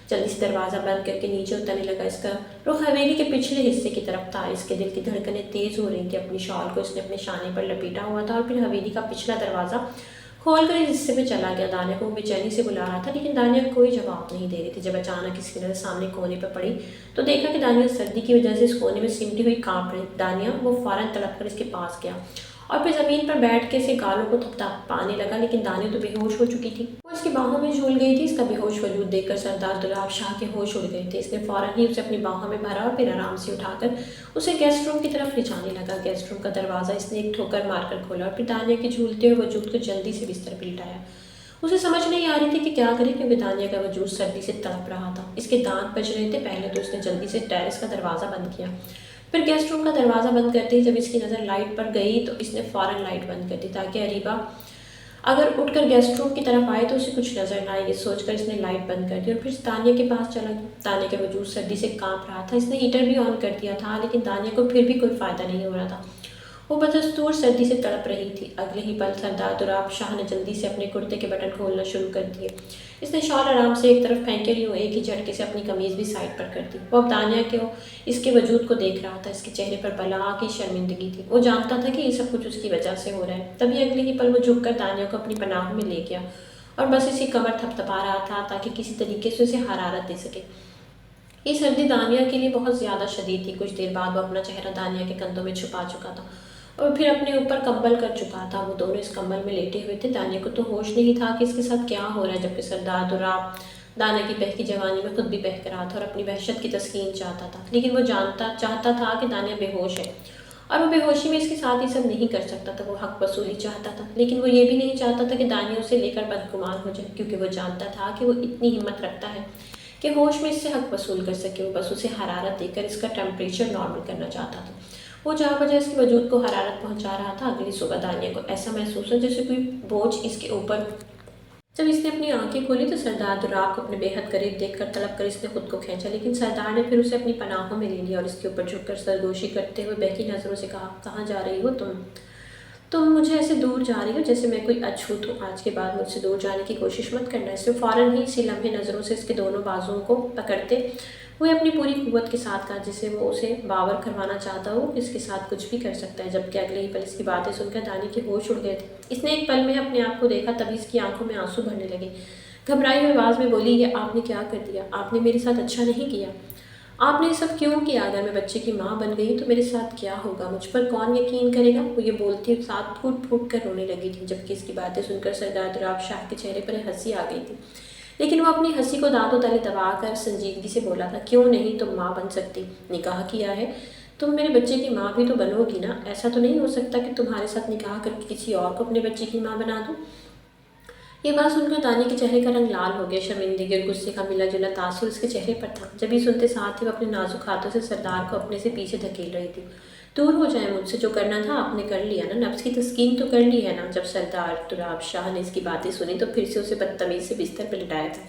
جلدی سے دروازہ بند کر کے نیچے اترنے لگا۔ اس کا رخ حویلی کے پچھلے حصے کی طرف تھا۔ اس کے دل کی دھڑکنیں تیز ہو رہی تھیں۔ اپنی شال کو اس نے اپنے شانے پر لپیٹا ہوا تھا اور پھر حویلی کا پچھلا دروازہ کھول کر اس حصے میں چلا گیا۔ دانیہ کو وہ بے چینی سے بلا رہا تھا، لیکن دانیہ کوئی جواب نہیں دے رہی تھی۔ جب اچانک اس کی نظر سامنے کونے پر پڑی تو دیکھا کہ دانیہ سردی کی وجہ سے اس کونے میں سمٹی ہوئی کانپ رہی۔ دانیہ وہ فوراً تڑپ کر اس کے پاس گیا اور پھر زمین پر بیٹھ کے اسے گالوں کو تھپانے لگا، لیکن دانیہ تو بے ہوش ہو چکی تھی۔ وہ اس کی باہوں میں جھول گئی تھی۔ اس کا بے ہوش وجود دیکھ کر سردار دولاب شاہ کے ہوش اڑ گئے تھے۔ اس نے فوراً ہی اسے اپنی باہوں میں بھرا اور پھر آرام سے اٹھا کر اسے گیسٹ روم کی طرف لے جانے لگا۔ گیسٹ روم کا دروازہ اس نے ایک ٹھوکر مار کر کھولا اور پھر دانیہ کے جھولتے ہوئے وجود کو جلدی سے بستر پہ لٹایا۔ اسے سمجھ نہیں آ رہی تھی کہ کیا کرے، کیونکہ دانیہ کا وجود سردی سے تڑپ رہا تھا۔ اس کے دانت بج رہے تھے۔ پہلے تو اس نے جلدی سے ٹیرس کا دروازہ بند کیا، پھر گیسٹ روم کا دروازہ بند کرتے ہی جب اس کی نظر لائٹ پر گئی تو اس نے فوراً لائٹ بند کر دی تاکہ اریبہ اگر اٹھ کر گیسٹ روم کی طرف آئے تو اسے کچھ نظر نہ آئے۔ یہ سوچ کر اس نے لائٹ بند کر دی اور پھر دانیہ کے پاس چلا گیا۔ دانیہ کا وجود سردی سے کانپ رہا تھا۔ اس نے ہیٹر بھی آن کر دیا تھا، لیکن دانیہ کو پھر بھی کوئی فائدہ نہیں ہو رہا تھا۔ وہ بدستور سردی سے تڑپ رہی تھی۔ اگلے ہی پل سردار دوراب شاہ نے جلدی سے اپنے کرتے کے بٹن کھولنا شروع کر دیے۔ اس نے شال آرام سے ایک طرف پھینکے اور ایک ہی جھٹکے سے اپنی قمیض بھی سائڈ پر کر دی۔ وہ اب دانیہ کو اس کے وجود کو دیکھ رہا تھا۔ اس کے چہرے پر بلا کی شرمندگی تھی۔ وہ جانتا تھا کہ یہ سب کچھ اس کی وجہ سے ہو رہا ہے۔ تبھی اگلے ہی پل وہ جھک کر دانیہ کو اپنی پناہ میں لے گیا اور بس اسی کمر تھپتھپا رہا تھا تاکہ کسی طریقے سے اسے حرارت دے سکے۔ یہ سردی دانیہ کے لیے بہت زیادہ شدید تھی۔ کچھ دیر بعد وہ اپنا چہرہ دانیہ کے کندھوں میں چھپا چکا تھا اور پھر اپنے اوپر کمبل کر چکا تھا۔ وہ دونوں اس کمبل میں لیٹے ہوئے تھے۔ دانیہ کو تو ہوش نہیں تھا کہ اس کے ساتھ کیا ہو رہا ہے، جبکہ سردار دوراب دانیہ کی بہکی جوانی میں خود بھی بہک رہا تھا اور اپنی وحشت کی تسکین چاہتا تھا، لیکن وہ چاہتا تھا کہ دانیہ بے ہوش ہے اور وہ بے ہوشی میں اس کے ساتھ یہ سب نہیں کر سکتا تھا۔ وہ حق وصولی چاہتا تھا، لیکن وہ یہ بھی نہیں چاہتا تھا کہ دانیہ اسے لے کر بدگمان ہو جائے، کیونکہ وہ جانتا تھا کہ وہ اتنی ہمت رکھتا ہے کہ ہوش میں اس سے حق وصول کر سکے۔ وہ بس اسے حرارت دے کر اس کا ٹیمپریچر نارمل کرنا چاہتا تھا۔ وہ جہاں بجا اس کے وجود کو حرارت پہنچا رہا تھا۔ اگلی صبح دانیہ کو ایسا محسوس ہوا جیسے کوئی بوجھ اس کے اوپر۔ جب اس نے اپنی آنکھیں کھولی تو سردار دوراب کو اپنے بے حد قریب دیکھ کر تڑپ کر اس نے خود کو کھینچا، لیکن سردار نے پھر اسے اپنی پناہوں میں لے لیا اور اس کے اوپر جھک کر سرگوشی کرتے ہوئے بہکی نظروں سے کہا، کہاں جا رہی ہو تم مجھے ایسے دور جا رہی ہو جیسے میں کوئی اچھوت ہوں۔ آج کے بعد مجھ سے دور جانے کی کوشش مت کرنا۔ اس نے فوراً ہی اسی لمحے نظروں سے اس کے دونوں بازوؤں کو پکڑتے ہوئے اپنی پوری قوت کے ساتھ کہا، جسے وہ اسے باور کروانا چاہتا ہو کہ اس کے ساتھ کچھ بھی کر سکتا ہے۔ جبکہ اگلے ہی پل اس کی باتیں سن کر دانیہ کے ہوش اڑ گئے تھے۔ اس نے ایک پل میں اپنے آپ کو دیکھا، تبھی اس کی آنکھوں میں آنسو بھرنے لگے۔ گھبرائی ہوئی آواز میں بولی، یہ آپ نے کیا کر دیا؟ آپ نے میرے ساتھ اچھا نہیں کیا۔ آپ نے یہ سب کیوں کیا؟ اگر میں بچے کی ماں بن گئی تو میرے ساتھ کیا ہوگا؟ مجھ پر کون یقین کرے گا؟ وہ یہ بولتی ساتھ پھوٹ پھوٹ کر رونے لگی تھی، جبکہ اس کی باتیں سن کر سردار دوراب شاہ کے چہرے پر ہنسی آ گئی تھی، لیکن وہ اپنی ہنسی کو دانتوں تلے دبا کر سنجیدگی سے بولا تھا، کیوں نہیں، تم ماں بن سکتی، نکاح کیا ہے، تم میرے بچے کی ماں بھی تو بنو گی نا۔ ایسا تو نہیں ہو سکتا کہ تمہارے ساتھ نکاح کر کے کسی اور کو اپنے بچے کی ماں بنا دوں۔ یہ بات سن کر دانیہ کے چہرے کا رنگ لال ہو گیا۔ شرمندگی اور غصے کا ملا جلا تاثر اس کے چہرے پر تھا۔ جب یہ سنتے ساتھ ہی وہ اپنے نازک ہاتھوں سے سردار کو اپنے سے پیچھے دھکیل رہی تھی۔ دور ہو جائے مجھ سے، جو کرنا تھا آپ نے کر لیا نا، نفس کی تسکین تو کر لی ہے نا۔ جب سردار دوراب شاہ نے اس کی باتیں سنی تو پھر سے اسے بدتمیزی سے بستر پہ لٹایا تھا۔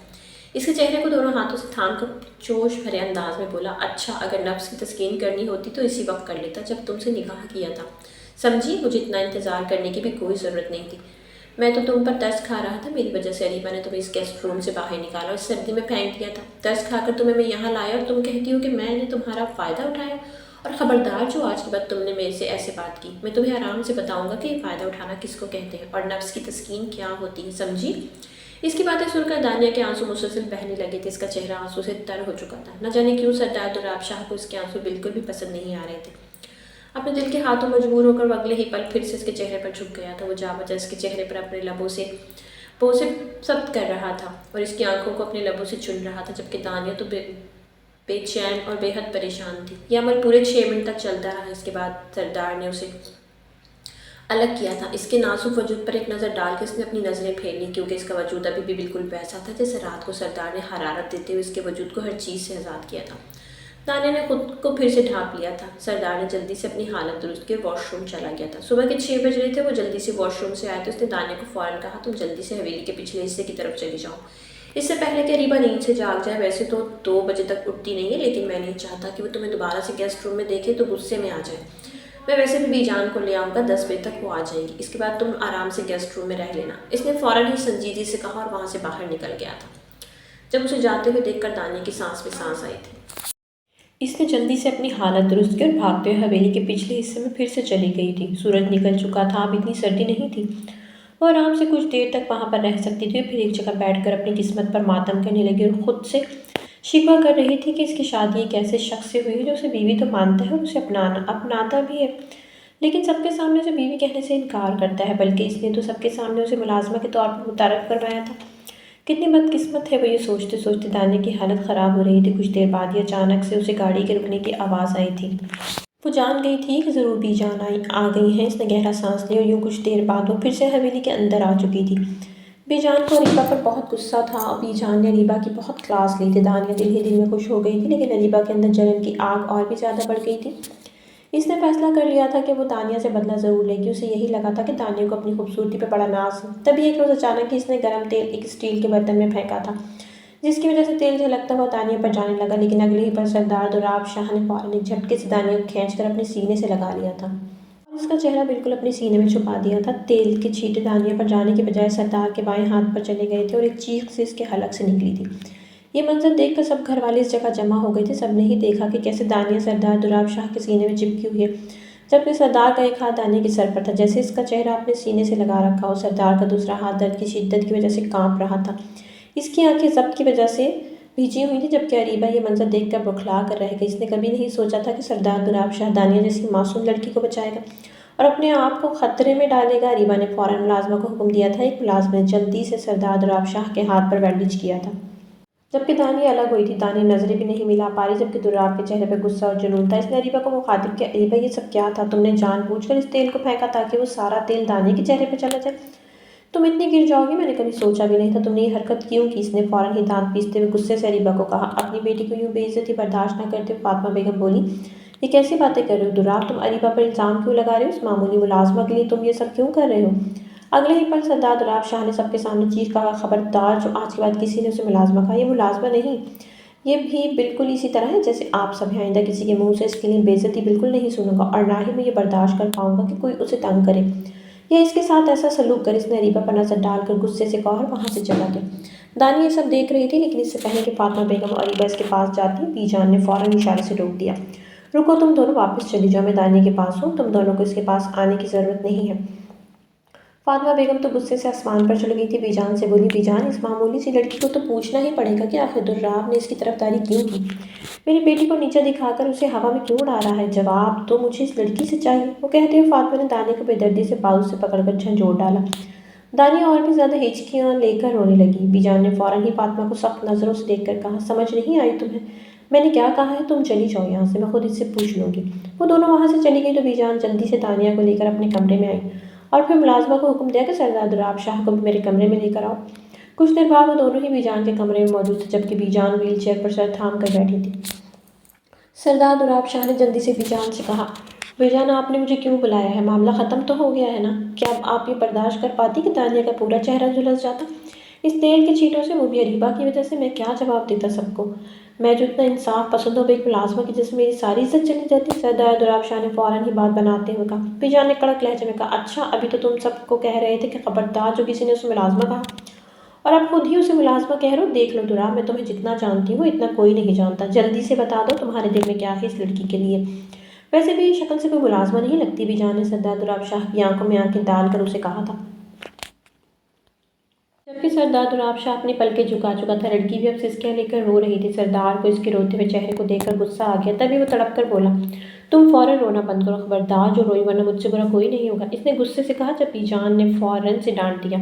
اس کے چہرے کو دونوں ہاتھوں سے تھام کر جوش بھرے انداز میں بولا، اچھا اگر نفس کی تسکین کرنی ہوتی تو اسی وقت کر لیتا جب تم سے نکاح کیا تھا، سمجھی؟ مجھے اتنا انتظار کرنے کی بھی کوئی ضرورت نہیں تھی۔ میں تو تم پر ترس کھا رہا تھا، میری وجہ سے اریبہ نے تمہیں اس گیسٹ روم سے باہر نکالا اور اس سردی میں پھینک دیا تھا۔ ترس کھا کر تمہیں میں یہاں لایا اور تم کہتی ہو کہ میں نے تمہارا فائدہ اٹھایا، اور خبردار جو آج کے بعد تم نے میرے سے ایسے بات کی، میں تمہیں آرام سے بتاؤں گا کہ یہ فائدہ اٹھانا کس کو کہتے ہیں اور نفس کی تسکین کیا ہوتی ہے، سمجھی؟ اس کی باتیں سن کر دانیہ کے آنسو مسلسل بہنے لگے تھے۔ اس کا چہرہ آنسو سے تر ہو چکا تھا۔ نہ جانے کیوں سردار دراب شاہ کو اس کے آنسو بالکل بھی پسند نہیں آ رہے تھے۔ اپنے دل کے ہاتھوں مجبور ہو کر وہ اگلے ہی پل پھر سے اس کے چہرے پر جھک گیا تھا۔ وہ جا بجا اس کے چہرے پر اپنے لبوں سے بوسے ضبط کر رہا تھا اور اس کی آنکھوں کو اپنے لبوں سے چن رہا تھا، جبکہ دانیہ تو بے چین اور بے حد پریشان تھی۔ یہ عمل پورے 6 منٹ تک چلتا رہا۔ اس کے بعد سردار نے اسے الگ کیا تھا۔ اس کے نازک وجود پر ایک نظر ڈال کے اس نے اپنی نظریں پھیر لیں، کیونکہ اس کا وجود ابھی بھی بالکل ویسا تھا جیسے رات کو سردار نے حرارت دیتے ہوئے اس کے وجود کو ہر چیز سے آزاد کیا تھا۔ دانیہ نے خود کو پھر سے ڈھانپ لیا تھا۔ سردار نے جلدی سے اپنی حالت درست کی اور واش روم چلا گیا تھا۔ صبح کے 6 بج رہے تھے۔ وہ جلدی سے واش روم سے آئے تو اس نے دانیہ کو فوراً کہا، تم جلدی سے حویلی کے پچھلے حصے کی طرف چلی جاؤ، اس سے پہلے کہ اریبہ نیند سے جاگ جائے۔ ویسے تو 2 بجے تک اٹھتی نہیں ہے، لیکن میں نہیں چاہتا کہ وہ تمہیں دوبارہ سے گیسٹ روم میں دیکھے تو غصے میں آ جائے۔ میں ویسے بھی جان کو لے آؤں گا، 10 بجے تک وہ آ جائیں گی۔ اس کے بعد تم آرام سے گیسٹ روم میں رہ لینا۔ اس نے فوراً ہی سنجیدگی سے کہا اور وہاں سے باہر نکل گیا تھا۔ جب اسے جاتے ہوئے دیکھ کر دانیہ کی سانس میں سانس آئی تھی۔ اس نے جلدی سے اپنی حالت درست کی اور بھاگتے ہوئے حویلی کے پچھلے حصے میں پھر سے چلی گئی تھی۔ سورج نکل چکا تھا، اب اتنی سردی نہیں تھی۔ وہ آرام سے کچھ دیر تک وہاں پر رہ سکتی تھی، پھر ایک جگہ بیٹھ کر اپنی قسمت پر ماتم کرنے لگی اور خود سے شکوہ کر رہی تھی کہ اس کی شادی ایک ایسے شخص سے ہوئی ہے جو اسے بیوی تو مانتا ہے اور اسے اپناتا بھی ہے، لیکن سب کے سامنے اسے بیوی کہنے سے انکار کرتا ہے، بلکہ اس نے تو سب کے سامنے اسے ملازمہ کے طور پر متعارف کروایا تھا۔ کتنی بدقسمت ہے وہ، یہ سوچتے سوچتے دانیہ کی حالت خراب ہو رہی تھی۔ کچھ دیر بعد ہی اچانک سے اسے گاڑی کے رکنے کی آواز آئی تھی۔ وہ جان گئی تھی کہ ضرور بی جان آ گئی ہیں۔ اس نے گہرا سانس لی اور یوں کچھ دیر بعد وہ پھر سے حویلی کے اندر آ چکی تھی۔ بی جان کو اریبہ پر بہت غصہ تھا اور بی جان نے اریبہ کی بہت کلاس لی تھی۔ دانیہ دل ہی دل میں خوش ہو گئی تھی، لیکن اریبہ کے اندر جلن کی آگ اور بھی زیادہ بڑھ گئی تھی۔ اس نے فیصلہ کر لیا تھا کہ وہ دانیہ سے بدلہ ضرور لے گی۔ اسے یہی لگا تھا کہ دانیہ کو اپنی خوبصورتی پہ بڑا ناز ہے۔ تبھی ایک روز اچانک ہی اس نے گرم تیل ایک اسٹیل کے برتن میں پھینکا تھا، جس کی وجہ سے تیل چھلکتا ہوا دانیہ پر جانے لگا، لیکن اگلے ہی پل سردار دراب شاہ نے فوراً ایک جھٹکے سے دانیہ کو کھینچ کر اپنے سینے سے لگا لیا تھا اور اس کا چہرہ بالکل اپنے سینے میں چھپا دیا تھا۔ تیل کے چھینٹے دانیہ پر جانے کے بجائے سردار کے بائیں ہاتھ پر چلے گئے تھے اور ایک چیخ سے اس کے حلق سے نکلی تھی۔ یہ منظر دیکھ کر سب گھر والے اس جگہ جمع ہو گئے تھے۔ سب نے ہی دیکھا کہ کیسے دانیہ سردار دراب شاہ کے سینے میں چپکی ہوئی ہے، جبکہ سردار کا ایک ہاتھ دانیہ کے سر پر تھا، جیسے اس کا چہرہ اپنے سینے سے لگا رکھا ہو۔ سردار کا دوسرا ہاتھ درد کی شدت کی وجہ سے کانپ رہا تھا۔ اس کی آنکھیں ضبط کی وجہ سے بھیجی ہوئی تھیں، جبکہ اریبہ یہ منظر دیکھ کر بوکھلا کر رہ گئی۔ اس نے کبھی نہیں سوچا تھا کہ سردار دراب شاہ دانیہ جیسی معصوم لڑکی کو بچائے گا اور اپنے آپ کو خطرے میں ڈالے گا۔ اریبہ نے فوراً ملازمہ کو حکم دیا تھا۔ ایک ملازم نے جلدی سے سردار دراب شاہ کے ہاتھ پر بینڈیج کیا تھا، جبکہ دانیہ الگ ہوئی تھی۔ دانیہ نظریں بھی نہیں ملا پا رہی، جبکہ دراب کے چہرے پہ غصہ اور جنون تھا۔ اس نے اریبہ کو مخاطب کیا، اریبہ یہ سب کیا تھا؟ تم نے جان بوجھ کر اس تیل کو پھینکا تاکہ وہ سارا تیل دانیہ کے چہرے پہ چلا جائے؟ تم اتنی گر جاؤ گی، میں نے کبھی سوچا بھی نہیں تھا۔ تم نے یہ حرکت کیوں کی؟ اس نے فوراً ہی دانت پیستے ہوئے غصے سے اریبہ کو کہا۔ اپنی بیٹی کو یوں بے عزتی برداشت نہ کرتے ہوئے فاطمہ بیگم بولی، یہ کیسی باتیں کر رہے ہو دراب؟ تم اریبہ پر الزام کیوں لگا رہے ہو؟ اس معمولی ملازمہ کے لیے تم یہ سب کیوں کر رہے ہو؟ اگلے ہی پل سردار دراب شاہ نے سب کے سامنے چیخ کہا، خبردار! جو آج کے بعد کسی نے اسے ملازمہ کہا، یہ ملازمہ نہیں، یہ بھی بالکل اسی طرح ہے جیسے آپ سب ہیں۔ آئندہ کسی کے منہ سے اس کے لیے بے عزتی بالکل نہیں سنوں گا، اور نہ ہی میں یہ برداشت کر پاؤں گا کہ کوئی اسے تنگ کرے یا اس کے ساتھ ایسا سلوک کرے۔ اس نے اریبہ پر نظر ڈال کر غصے سے کہا اور وہاں سے چلا گیا۔ دانیہ یہ سب دیکھ رہی تھی، لیکن اس سے پہلے کہ فاطمہ بیگم اور اریبہ اس کے پاس جاتی، بی جان نے فوراً اشارے سے روک دیا۔ رکو، تم دونوں واپس چلی جاؤ، میں دانیہ کے پاس ہوں، تم دونوں کو اس کے پاس آنے کی ضرورت نہیں ہے۔ فاطمہ بیگم تو غصے سے آسمان پر چڑھ گئی تھی۔ بی جان سے بولی، بی جان، اس معمولی سی لڑکی کو تو پوچھنا ہی پڑے گا کہ آخر دراب نے اس کی طرفداری کیوں کی؟ میری بیٹی کو نیچے دکھا کر اسے ہوا میں کیوں اڑا رہا ہے؟ جواب تو مجھے اس لڑکی سے چاہیے۔ وہ کہتے ہوئے فاطمہ نے دانیہ کو بے دردی سے بازو سے پکڑ کر جھنجھوڑ ڈالا۔ دانیہ اور بھی زیادہ ہچکیاں لے کر رونے لگی۔ بی جان نے فوراً ہی فاطمہ کو سخت نظروں سے دیکھ کر کہا، سمجھ نہیں آئی تمہیں؟ میں نے کیا کہا ہے؟ تم چلی جاؤ یہاں سے، میں خود اس سے پوچھ لوں گی۔ وہ دونوں وہاں سے چلی گئی تو بی جان جلدی سے دانیہ کو لے کر اپنے کمرے میں آئی اور پھر ملازمہ کو حکم دیا کہ سردار دراب شاہ کو بھی میرے کمرے میں لے کر آؤ۔ کچھ دیر بعد وہ دونوں ہی بی جان کے کمرے میں موجود تھے، جبکہ بی جان وہیل چیئر پر سر تھام کر بیٹھی تھی۔ سردار دراب شاہ نے جلدی سے بی جان سے کہا، بی جان، آپ نے مجھے کیوں بلایا ہے؟ معاملہ ختم تو ہو گیا ہے نا؟ کیا آپ یہ برداشت کر پاتی کہ دانیہ کا پورا چہرہ جھلس جاتا اس تیل کے چھینٹوں سے، وہ بھی اریبہ کی وجہ سے؟ میں کیا جواب دیتا سب کو؟ میں جو اتنا انصاف پسند ہو ایک ملازمہ کی جس میں میری ساری عزت چلی جاتی؟ سردار دراب شاہ نے فوراً ہی بات بناتے ہوئے کہا۔ بی جان نے کڑک لہجے میں کہا، اچھا، ابھی تو تم سب کو کہہ رہے تھے کہ خبردار جو کسی نے اسے ملازمہ کہا، اور اب خود ہی اسے ملازمہ کہہ رہے ہو؟ دیکھ لو دراب، میں تمہیں جتنا جانتی ہوں اتنا کوئی نہیں جانتا۔ جلدی سے بتا دو تمہارے دل میں کیا ہے اس لڑکی کے لیے؟ ویسے بھی شکل سے کوئی ملازمہ نہیں لگتی، بی جان نے سردار دراب شاہ کی آنکھوں میں آنکھیں ڈال کر اسے کہا تھا، جبکہ سردار دراب شاہ اپنی پلکیں جھکا چکا تھا۔ لڑکی بھی اب سسکیاں لے کر رو رہی تھی۔ سردار کو اس کے روتے ہوئے چہرے کو دیکھ کر غصہ آ گیا، تبھی وہ تڑپ کر بولا، تم فوراً رونا بند کرو، خبردار جو روئی ورنہ مجھ سے برا کوئی نہیں ہوگا۔ اس نے غصے سے کہا جب بی جان نے فوراً سے ڈانٹ دیا،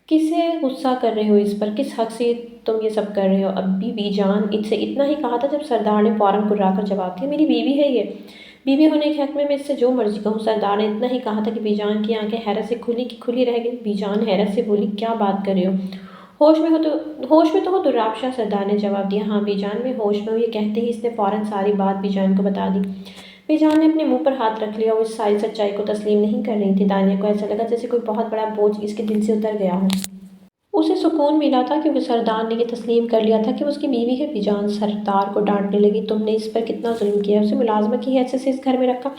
کسے غصہ کر رہے ہو اس پر؟ کس حق سے تم یہ سب کر رہے ہو؟ اب بھی بی جان سے اتنا ہی کہا تھا جب سردار نے فوراً گرا کر جواب دیا، میری بیوی ہے یہ، بیوی ہونے کے حق میں اس سے جو مرضی کہوں۔ سردار نے اتنا ہی کہا تھا کہ بی جان کی آنکھیں حیرت سے کھلی کی کھلی رہ گئیں۔ بی جان حیرت سے بولی، کیا بات کر رہے ہو؟ ہوش میں تو ہو دراب شاہ، سردار نے جواب دیا۔ ہاں بی جان، میں ہوش میں ہوں۔ یہ کہتے ہی اس نے فوراً ساری بات بی جان کو بتا دی۔ بی جان نے اپنے منہ پر ہاتھ رکھ لیا، وہ اس ساری سچائی کو تسلیم نہیں کر رہی تھی۔ دانیہ کو ایسا لگا جیسے کوئی بہت بڑا بوجھ اس کے دل سے اتر گیا ہو۔ اسے سکون ملا تھا کیونکہ سردار نے یہ تسلیم کر لیا تھا کہ وہ اس کی بیوی ہے۔ بی جان سردار کو ڈانٹنے لگی، تم نے اس پر کتنا ظلم کیا ہے، اسے ملازمہ کی حیثیت سے اس گھر میں رکھا،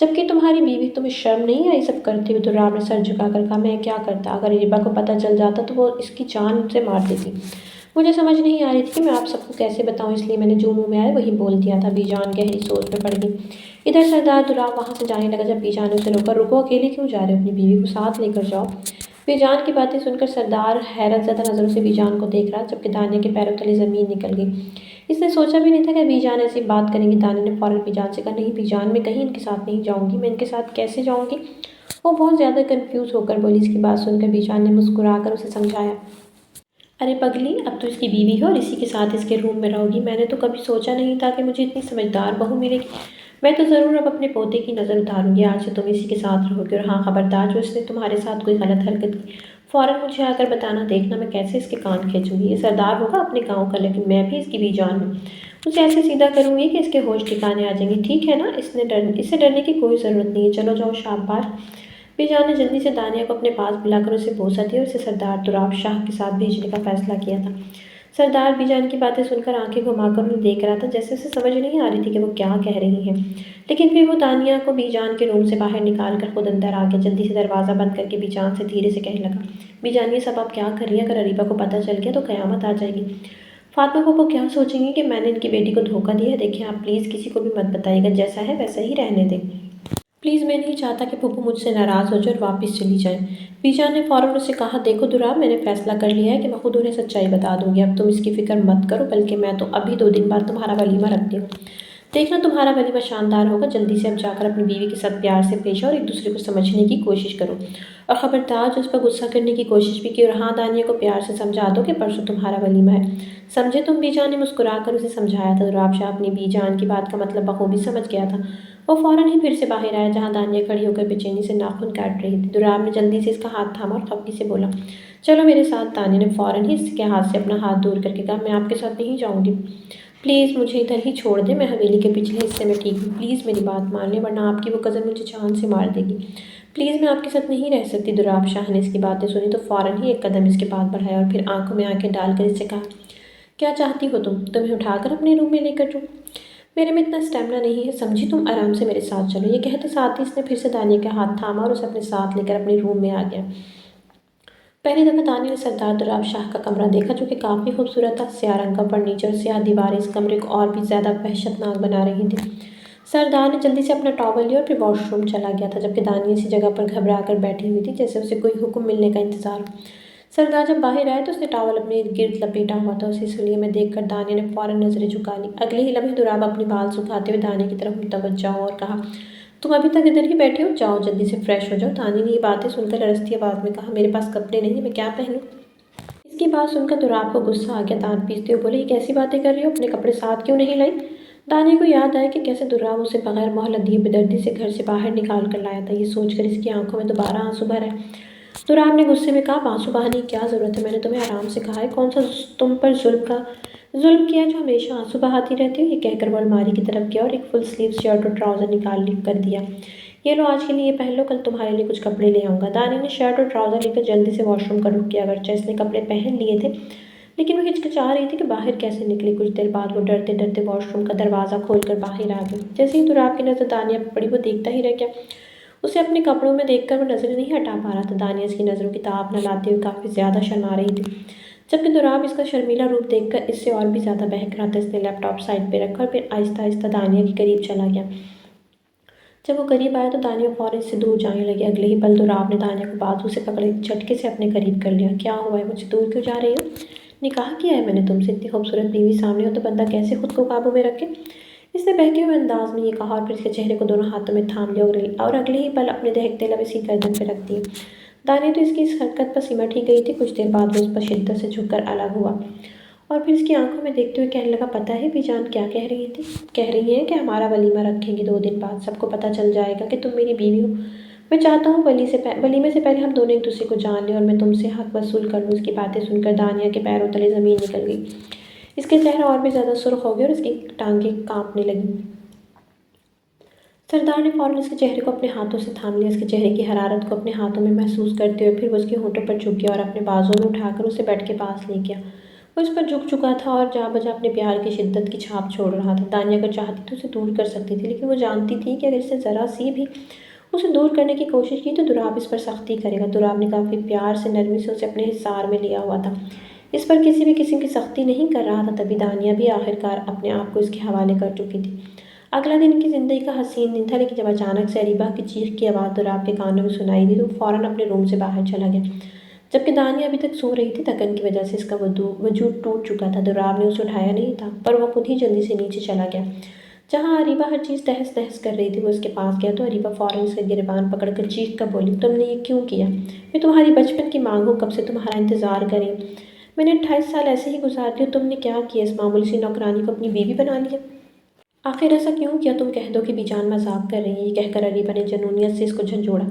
جبکہ تمہاری بیوی، تمہیں شرم نہیں آئی سب کرتے ہوئے؟ دراب نے سر جھکا کر کہا، میں کیا کرتا؟ اگر ریبا کو پتہ چل جاتا تو وہ اس کی جان سے مار دیتی۔ مجھے سمجھ نہیں آ رہی تھی کہ میں آپ سب کو کیسے بتاؤں، اس لیے میں نے جو منہ میں آیا وہی بول دیا تھا۔ بی جان گہری سوچ میں پڑ گئی۔ ادھر سردار دراب وہاں سے جانے لگا جب بی جان نے اسے روکا، رکو، اکیلے کیوں جا رہے ہو؟ اپنی بیوی کو ساتھ لے کر جاؤ۔ بی جان کی باتیں سن کر سردار حیرت زدہ نظروں سے بی جان کو دیکھ رہا، جبکہ دانیہ کے پیروں تلے زمین نکل گئی۔ اس نے سوچا بھی نہیں تھا کہ بی جان ایسی بات کریں گی۔ دانیہ نے فوراً بی جان سے کہا، نہیں بی جان، میں کہیں ان کے ساتھ نہیں جاؤں گی۔ میں ان کے ساتھ کیسے جاؤں گی؟ وہ بہت زیادہ کنفیوز ہو کر بولی۔ اس کی بات سن کر بی جان نے مسکرا کر اسے سمجھایا، ارے پگلی، اب تو اس کی بیوی ہے اور اسی کے ساتھ اس کے روم میں رہو گی۔ میں نے تو کبھی سوچا نہیں تھا کہ مجھے اتنی سمجھدار بہو ملے گی۔ میں تو ضرور اب اپنے پوتے کی نظر اتاروں گی۔ آج سے تم اسی کے ساتھ رہو گی، اور ہاں خبردار، جو اس نے تمہارے ساتھ کوئی غلط حرکت کی فوراً مجھے آ کر بتانا، دیکھنا میں کیسے اس کے کان کھینچوں گی۔ یہ سردار ہوگا اپنے گاؤں کا، لیکن میں بھی اس کی بی جان ہوں، اسے ایسے سیدھا کروں گی کہ اس کے ہوش ٹھکانے آ جائیں گے، ٹھیک ہے نا؟ اس سے ڈرنے کی کوئی ضرورت نہیں ہے، چلو جاؤ، شاباش۔ بی جان نے جلدی سے دانیہ کو اپنے پاس بلا کر اسے بوسہ دیا اور اسے سردار دراب شاہ کے ساتھ بھیجنے کا فیصلہ کیا تھا۔ سردار بی جان کی باتیں سن کر آنکھیں گھما کر انہیں دیکھ رہا تھا، جیسے اسے سمجھ نہیں آ رہی تھی کہ وہ کیا کہہ رہی ہیں، لیکن پھر وہ دانیہ کو بی جان کے روم سے باہر نکال کر خود اندر آ گیا۔ جلدی سے دروازہ بند کر کے بی جان سے دھیرے سے کہنے لگا، بی جان، یہ سب آپ کیا کر رہی ہیں؟ اگر اریبہ کو پتہ چل گیا تو قیامت آ جائے گی۔ فاطمہ پھوپھو کیا سوچیں گی کہ میں نے ان کی بیٹی کو دھوکہ دیا ہے؟ دیکھیں آپ پلیز کسی کو بھی مت بتائیے گا، جیسا ہے ویسا ہی رہنے دیں۔ پلیز، میں نہیں چاہتا کہ پھوپھو مجھ سے ناراض ہو جائے اور واپس چلی جائیں۔ بی جان نے فوراً اسے کہا، دیکھو دراب، میں نے فیصلہ کر لیا ہے کہ میں خود انہیں سچائی بتا دوں گی۔ اب تم اس کی فکر مت کرو، بلکہ میں تو ابھی 2 دن بعد تمہارا ولیمہ رکھتی ہوں، دیکھنا تمہارا ولیمہ شاندار ہوگا۔ جلدی سے اب جا کر اپنی بیوی کے ساتھ پیار سے پیش آؤ اور ایک دوسرے کو سمجھنے کی کوشش کرو، اور خبردار جو اس پر غصہ کرنے کی کوشش بھی کی، اور ہاں دانیہ کو پیار سے سمجھا دو کہ پرسوں تمہارا ولیمہ ہے، سمجھے تم؟ بی جان نے مسکرا کر اسے سمجھایا تھا۔ دراب شاہ اپنی بی جان کی بات کا مطلب بخوبی سمجھ گیا تھا۔ وہ فوراً ہی پھر سے باہر آیا جہاں دانیہ کھڑی ہو کر بے چینی سے ناخن کاٹ رہی تھی۔ دراب نے جلدی سے اس کا ہاتھ تھاما اور خفگی سے بولا، چلو میرے ساتھ۔ دانیہ نے فوراً ہی اس کے ہاتھ سے اپنا ہاتھ دور کر کے کہا، میں آپ کے ساتھ نہیں جاؤں گی، پلیز مجھے ادھر ہی چھوڑ دیں، میں حویلی کے پچھلے حصے میں ٹھیک ہوں، پلیز میری بات مان لیں ورنہ آپ کی وہ کزن مجھے جان سے مار دے گی، پلیز میں آپ کے ساتھ نہیں رہ سکتی۔ دراب شاہ نے اس کی باتیں سنی تو فوراً ہی ایک قدم اس کے پاس بڑھایا اور پھر آنکھوں میں آنکھیں ڈال کر اس سے کہا، کیا چاہتی ہو تم؟ تمہیں اٹھا کر اپنے روم میں لے کر جاؤں؟ میرے میں اتنا اسٹیمنا نہیں ہے، سمجھی؟ تم آرام سے میرے ساتھ چلو۔ یہ کہتے ساتھ ہی اس نے پھر سے دانیہ کا ہاتھ تھاما اور اسے اپنے ساتھ لے کر اپنے روم میں آ گیا۔ پہلی دفعہ دانیہ نے سردار دراب شاہ کا کمرہ دیکھا، جو کہ کافی خوبصورت تھا۔ سیاہ رنگ کا فرنیچر اور سیاہ دیواریں اس کمرے کو اور بھی زیادہ وحشت ناک بنا رہی تھیں۔ سردار نے جلدی سے اپنا ٹاول لیا اور پھر واش روم چلا گیا تھا، جبکہ دانیہ اسی جگہ پر گھبرا کر بیٹھی ہوئی تھی جیسے اسے کوئی حکم ملنے کا انتظار ہو۔ سردار جب باہر آئے تو اس نے ٹاول اپنے ارد گرد لپیٹا ہوا تھا۔ اسے سلیے میں دیکھ کر دانیہ نے فوراً نظریں جھکا لی۔ اگلے ہی لمحے دراب اپنی بال سکھاتے ہوئے دانیہ کی طرف متوجہ ہوا اور کہا، تم ابھی تک ادھر ہی بیٹھے ہو؟ جاؤ جلدی سے فریش ہو جاؤ۔ دانیہ نے یہ باتیں سن کر لرزتی آواز میں کہا، میرے پاس کپڑے نہیں ہیں، میں کیا پہنوں؟ اس کی بات سن کر دراب کو غصہ آ گیا۔ دانت پیستے ہوئے بولے، یہ کیسی باتیں کر رہی ہو؟ اپنے کپڑے ساتھ کیوں نہیں لائی؟ دانیہ کو یاد آیا کہ کیسے دراب اسے بغیر مہلت دیے بے دردی سے گھر سے باہر نکال کر لایا تھا۔ یہ سوچ کر اس کی آنکھوں میں دوبارہ آنسو بھر آئے۔ دراب نے غصے میں کہا، آنسو بہانے کی کیا ضرورت ہے؟ میں نے تمہیں آرام سے کہا ہے، کون سا تم پر ظلم کیا جو ہمیشہ آنسو بہاتی رہتی ہو؟ یہ کہہ کر وہ الماری کی طرف گیا اور ایک فل سلیو شرٹ اور ٹراؤزر نکال کر دیا، یہ لو آج کے لیے پہن لو، کل تمہارے لیے کچھ کپڑے لے آؤں گا۔ دانیہ نے شرٹ اور ٹراؤزر لے کر جلدی سے واش روم کا رخ کیا۔ اگرچہ اس نے کپڑے پہن لیے تھے لیکن وہ ہچکچا رہی تھی کہ باہر کیسے نکلے۔ کچھ دیر بعد وہ ڈرتے ڈرتے واش روم کا دروازہ کھول کر باہر آ گئی۔ جیسے ہی دراب کی نظر دانیہ پر پڑی وہ دیکھتا ہی رہ گیا، اسے اپنے کپڑوں میں دیکھ کر وہ نظریں نہیں ہٹا پا رہا تھا۔ دانیہ اس کی نظروں کی تاب نہ لاتے ہوئے کافی زیادہ شرما رہی تھی، جبکہ دراب اس کا شرمیلا روپ دیکھ کر اس سے اور بھی زیادہ بہک رہا تھا۔ اس نے لیپ ٹاپ سائڈ پہ رکھا اور پھر آہستہ آہستہ دانیہ کے قریب چلا گیا۔ جب وہ قریب آیا تو دانیہ فوراً سے دور جانے لگی۔ اگلے ہی پل دوراب نے دانیہ کو بازو سے پکڑ کے جھٹکے سے اپنے قریب کر لیا۔ کیا ہوا ہے؟ مجھ سے دور کیوں جا رہی ہو؟ نکاح کیا ہے میں نے تم سے، اتنی خوبصورت بیوی سامنے ہو تو بندہ کیسے خود کو قابو میں رکھے؟ اس نے بہکے ہوئے انداز میں یہ کہا اور پھر اس کے چہرے کو دونوں ہاتھوں میں تھام لیا اور اگلے ہی پل اپنے دہکتے لب اس کی گردن پہ رکھ دیے۔ دانیہ تو اس کی اس حرکت پر سمٹ ہی گئی تھی۔ کچھ دیر بعد وہ اس پر شدت سے جھک کر الگ ہوا اور پھر اس کی آنکھوں میں دیکھتے ہوئے کہنے لگا، پتہ ہے بی جان کیا کہہ رہی تھی؟ کہہ رہی ہیں کہ ہمارا ولیمہ رکھیں گے 2 دن بعد، سب کو پتہ چل جائے گا کہ تم میری بیوی ہو۔ میں چاہتا ہوں ولیمے سے پہلے ہم دونوں ایک دوسرے کو جان لیں اور میں تم سے حق وصول کر لوں۔ اس کی باتیں سن کر دانیہ کے پیروں تلے زمین نکل گئی۔ اس کے چہرہ اور بھی زیادہ سرخ ہو گیا اور اس کی ٹانگیں کانپنے لگیں۔ سردار نے فوراً اس کے چہرے کو اپنے ہاتھوں سے تھام لیا، اس کے چہرے کی حرارت کو اپنے ہاتھوں میں محسوس کرتے ہوئے پھر وہ اس کے ہونٹوں پر جھک گیا اور اپنے بازوؤں میں اٹھا کر اسے بیڈ کے پاس لے گیا۔ وہ اس پر جھک چکا تھا اور جا بجا اپنے پیار کی شدت کی چھاپ چھوڑ رہا تھا۔ دانیہ اگر چاہتی تو اسے دور کر سکتی تھی، لیکن وہ جانتی تھی کہ اگر اس سے ذرا سی بھی اسے دور کرنے کی کوشش کی تو دوراب اس پر سختی کرے گا۔ دوراب نے کافی پیار سے نرمی سے اسے اپنے حصار میں لیا ہوا تھا، اس پر کسی بھی قسم کی سختی نہیں کر رہا تھا۔ تبھی دانیہ بھی آخرکار اپنے آپ کو اس کے حوالے کر چکی تھی۔ اگلا دن کی زندگی کا حسین دن تھا، لیکن جب اچانک سے اریبہ کی چیخ کی آواز دوراب کے کانوں میں سنائی دی تو وہ فوراً اپنے روم سے باہر چلا گیا۔ جبکہ دانیہ ابھی تک سو رہی تھی، تھکن کی وجہ سے اس کا وجود ٹوٹ چکا تھا۔ دوراب نے اسے اٹھایا نہیں تھا، پر وہ خود ہی جلدی سے نیچے چلا گیا۔ جہاں اریبہ ہر چیز تہس نہس کر رہی تھی، وہ اس کے پاس گیا تو اریبہ فوراً اس کا گریبان پکڑ کر چیخ کر بولی، تم نے یہ کیوں کیا؟ میں تمہاری بچپن کی مانگ ہوں، کب سے تمہارا انتظار کر رہی ہوں۔ میں نے 28 سال ایسے ہی گزار دیے، تم نے کیا کیا؟ اس معمولی سی نوکرانی کو اپنی بیوی بنا لیا۔ آخر ایسا کیوں کیا؟ تم کہہ دو کہ بی جان مذاق کر رہی ہے۔ یہ کہہ کر اریبہ نے جنونیت سے اس کو جھنجھوڑا۔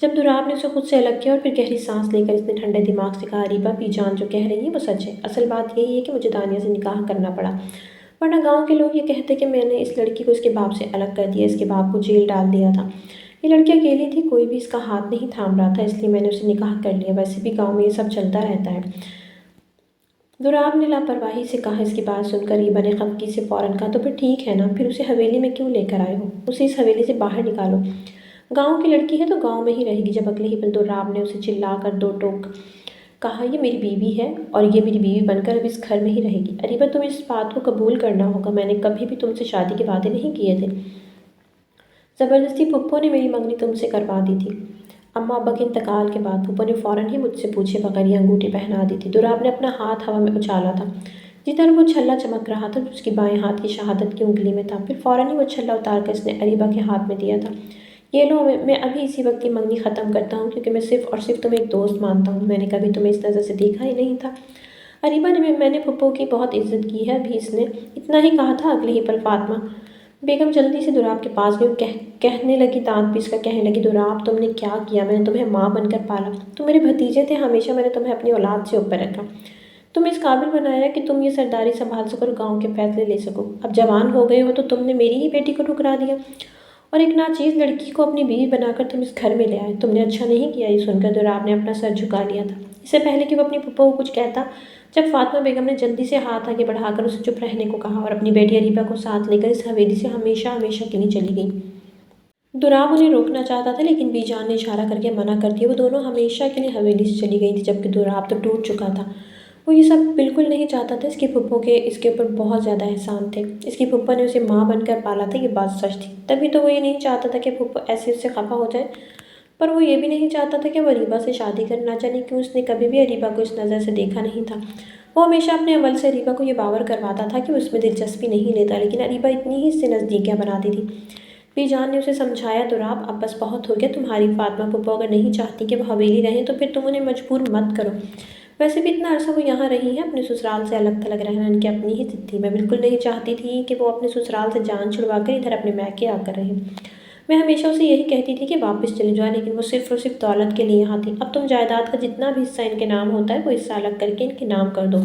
جب دوراب نے اسے خود سے الگ کیا اور پھر گہری سانس لے کر اس نے ٹھنڈے دماغ سے کہا، اریبہ بی جان جو کہہ رہی ہیں وہ سچ ہے۔ اصل بات یہی ہے کہ مجھے دانیہ سے نکاح کرنا پڑا، ورنہ گاؤں کے لوگ یہ کہتے کہ میں نے اس لڑکی کو اس کے باپ سے الگ کر دیا، اس کے باپ کو جیل ڈال دیا تھا۔ یہ لڑکی اکیلی تھی، کوئی بھی اس کا ہاتھ نہیں تھام رہا تھا، اس لیے میں نے اسے نکاح کر لیا۔ ویسے بھی گاؤں میں یہ سب چلتا رہتا ہے۔ دوراب نے لاپرواہی سے کہا۔ اس کی بات سن کر اریبہ نے خفگی سے فوراً کہا، تو پھر ٹھیک ہے نا، پھر اسے حویلی میں کیوں لے کر آئے ہو؟ اسے اس حویلی سے باہر نکالو۔ گاؤں کی لڑکی ہے تو گاؤں میں ہی رہے گی۔ جب اگلے ہی پل دوراب نے اسے چلا کر 2 ٹوک کہا، یہ میری بیوی ہے اور یہ میری بیوی بن کر اب اس گھر میں ہی رہے گی۔ اریبہ تمہیں اس بات کو قبول کرنا ہوگا، میں نے کبھی بھی تم سے شادی کے وعدے نہیں کیے تھے۔ زبردستی پھپھو نے میری منگنی تم سے کروا دی تھی۔ اماں ابا کے انتقال کے بعد پھپھو نے فوراً ہی مجھ سے پوچھے بغیر یہ انگوٹھی پہنا دی تھی۔ دوراب نے اپنا ہاتھ ہوا میں اچھالا تھا، جدھر وہ چھلا چمک رہا تھا جو اس کی بائیں ہاتھ کی شہادت کی انگلی میں تھا۔ پھر فوراً ہی وہ چھلا اتار کر اس نے اریبہ کے ہاتھ میں دیا تھا۔ یہ لو، میں ابھی اسی وقت یہ منگنی ختم کرتا ہوں، کیونکہ میں صرف اور صرف تمہیں ایک دوست مانتا ہوں، میں نے کبھی تمہیں اس نظر سے دیکھا ہی نہیں تھا۔ اریبہ نے میں نے پھپھو کی بہت عزت کی ہے، ابھی اس نے اتنا ہی کہا تھا۔ اگلے ہی پل فاطمہ بیگم جلدی سے دوراب کے پاس گئی اور کہنے لگی، دانت پیس کر کہنے لگی، دوراب تم نے کیا کیا؟ میں نے تمہیں ماں بن کر پالا، تم میرے بھتیجے تھے، ہمیشہ میں نے تمہیں اپنی اولاد سے اوپر رکھا، تمہیں اس قابل بنایا کہ تم یہ سرداری سنبھال سکو اور گاؤں کے فیصلے لے سکو۔ اب جوان ہو گئے ہو تو تم نے میری ہی بیٹی کو ٹھکرا دیا اور ایک ناچیز لڑکی کو اپنی بیوی بنا کر تم اس گھر میں لے آئے۔ تم نے اچھا نہیں کیا۔ یہ سن کر دوراب نے اپنا سر جھکا لیا تھا۔ اس سے پہلے کہ وہ اپنی پھپھو کو کچھ کہتا، جب فاطمہ بیگم نے جلدی سے ہاتھ آگے بڑھا کر اسے چپ رہنے کو کہا اور اپنی بیٹی اریبہ کو ساتھ لے کر اس حویلی سے ہمیشہ ہمیشہ کے لیے چلی گئی۔ دوراب انہیں روکنا چاہتا تھا، لیکن بی جان نے اشارہ کر کے منع کر دیا۔ وہ دونوں ہمیشہ کے لیے حویلی سے چلی گئی تھی، جبکہ دوراب تو ٹوٹ چکا تھا۔ وہ یہ سب بالکل نہیں چاہتا تھا۔ اس کی پھپھو کے اس کے اوپر بہت زیادہ احسان تھے۔ اس کی پھپھو نے اسے ماں بن کر پالا تھا، یہ بات سچ تھی۔ تبھی تو وہ یہ نہیں چاہتا تھا کہ پھپھو ایسے اس سے خفا ہو جائے، پر وہ یہ بھی نہیں چاہتا تھا کہ وہ اریبہ سے شادی کرے۔ نہ جانے کیوں اس نے کبھی بھی اریبہ کو اس نظر سے دیکھا نہیں تھا۔ وہ ہمیشہ اپنے عمل سے اریبہ کو یہ باور کرواتا تھا کہ وہ اس میں دلچسپی نہیں لیتا، لیکن اریبہ اتنی ہی اس سے نزدیکیاں بناتی تھی۔ بی جان نے اسے سمجھایا، دوراب اب بس بہت ہو گیا، تمہاری فاطمہ پھپھو اگر نہیں چاہتی کہ وہ حویلی رہیں تو پھر تم انہیں مجبور مت کرو۔ ویسے بھی اتنا عرصہ وہ یہاں رہی ہیں، اپنے سسرال سے الگ تھلگ رہنا ان کی اپنی ہی ضد تھی۔ میں بالکل نہیں چاہتی تھی کہ وہ اپنے سسرال سے جان چھڑوا کر ادھر اپنے میکے آ کر رہیں۔ میں ہمیشہ اسے یہی کہتی تھی کہ واپس چلے جاؤ، لیکن وہ صرف اور صرف دولت کے لیے یہاں تھی۔ اب تم جائیداد کا جتنا بھی حصہ ان کے نام ہوتا ہے وہ حصہ الگ کر کے ان کے نام کر دو۔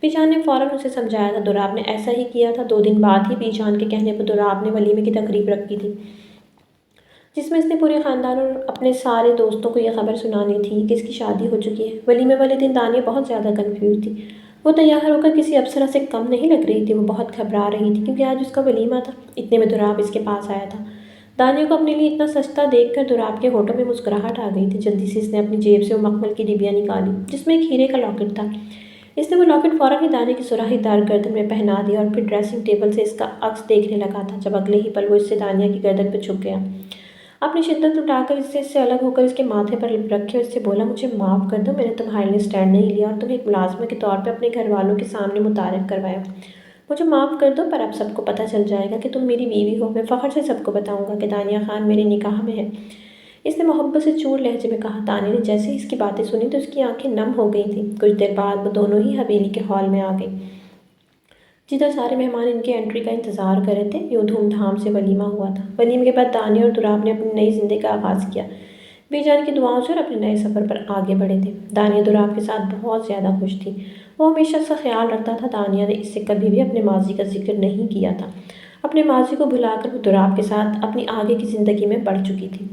بی جان نے فوراً اسے سمجھایا تھا۔ دوراب نے ایسا ہی کیا تھا۔ 2 دن بعد ہی بی جان کے کہنے پر دوراب نے ولیمے کی تقریب رکھی تھی، جس میں اس نے پورے خاندان اور اپنے سارے دوستوں کو یہ خبر سنانی تھی کہ اس کی شادی ہو چکی ہے۔ ولیمے والے دن دانیہ بہت زیادہ کنفیوز تھی۔ وہ تیار ہو کر کسی افسرہ سے کم نہیں لگ رہی تھی۔ وہ بہت گھبرا رہی تھی کیونکہ آج اس کا ولیمہ تھا۔ اتنے میں دوراب اس کے پاس آیا تھا۔ دانیہ کو اپنے لیے اتنا سستا دیکھ کر دوراب کے ہونٹوں میں مسکراہٹ آ گئی تھی۔ جلدی سے اس نے اپنی جیب سے وہ مخمل کی ڈبیا نکالی جس میں ایک ہیرے کا لاکٹ تھا۔ اس نے وہ لاکٹ فوراً ہی دانیہ کی سراخی دار گردن میں پہنا دیا اور پھر ڈریسنگ ٹیبل سے اس کا عکس دیکھنے لگا تھا جب اگلے ہی پل وہ اس سے دانیہ کی گردن پہ جھک گیا۔ اپنی شدت اٹھا کر اس سے الگ ہو کر اس کے ماتھے پر رکھے اس سے بولا، مجھے معاف کر دو، میں نے تمہارے لیے اسٹینڈ نہیں لیا اور تمہیں ایک ملازمہ کے طور پہ اپنے گھر والوں کے سامنے متعارف کروایا۔ مجھے معاف کر دو، پر اب سب کو پتہ چل جائے گا کہ تم میری بیوی ہو۔ میں فخر سے سب کو بتاؤں گا کہ دانیہ خان میرے نکاح میں ہے۔ اس نے محبت سے چور لہجے میں کہا۔ دانیہ نے جیسے ہی اس کی باتیں سنی تو اس کی آنکھیں نم ہو گئی تھیں۔ کچھ دیر بعد وہ دونوں ہی حویلی کے ہال میں آ گئی جدھر سارے مہمان ان کی انٹری کا انتظار کر رہے تھے۔ یوں دھوم دھام سے ولیمہ ہوا تھا۔ ولیمے کے بعد دانیہ اور دولاب نے اپنی نئی زندگی کا آغاز کیا، بے جان کی دعاؤں سے اور اپنے نئے سفر پر آگے بڑھے تھے۔ دانیہ دولاب کے ساتھ بہت زیادہ خوش تھی۔ وہ ہمیشہ اس کا خیال رکھتا تھا۔ دانیہ نے اس سے کبھی بھی اپنے ماضی کا ذکر نہیں کیا تھا۔ اپنے ماضی کو بھلا کر وہ دولاب کے ساتھ اپنی آگے کی زندگی میں بڑھ چکی تھی۔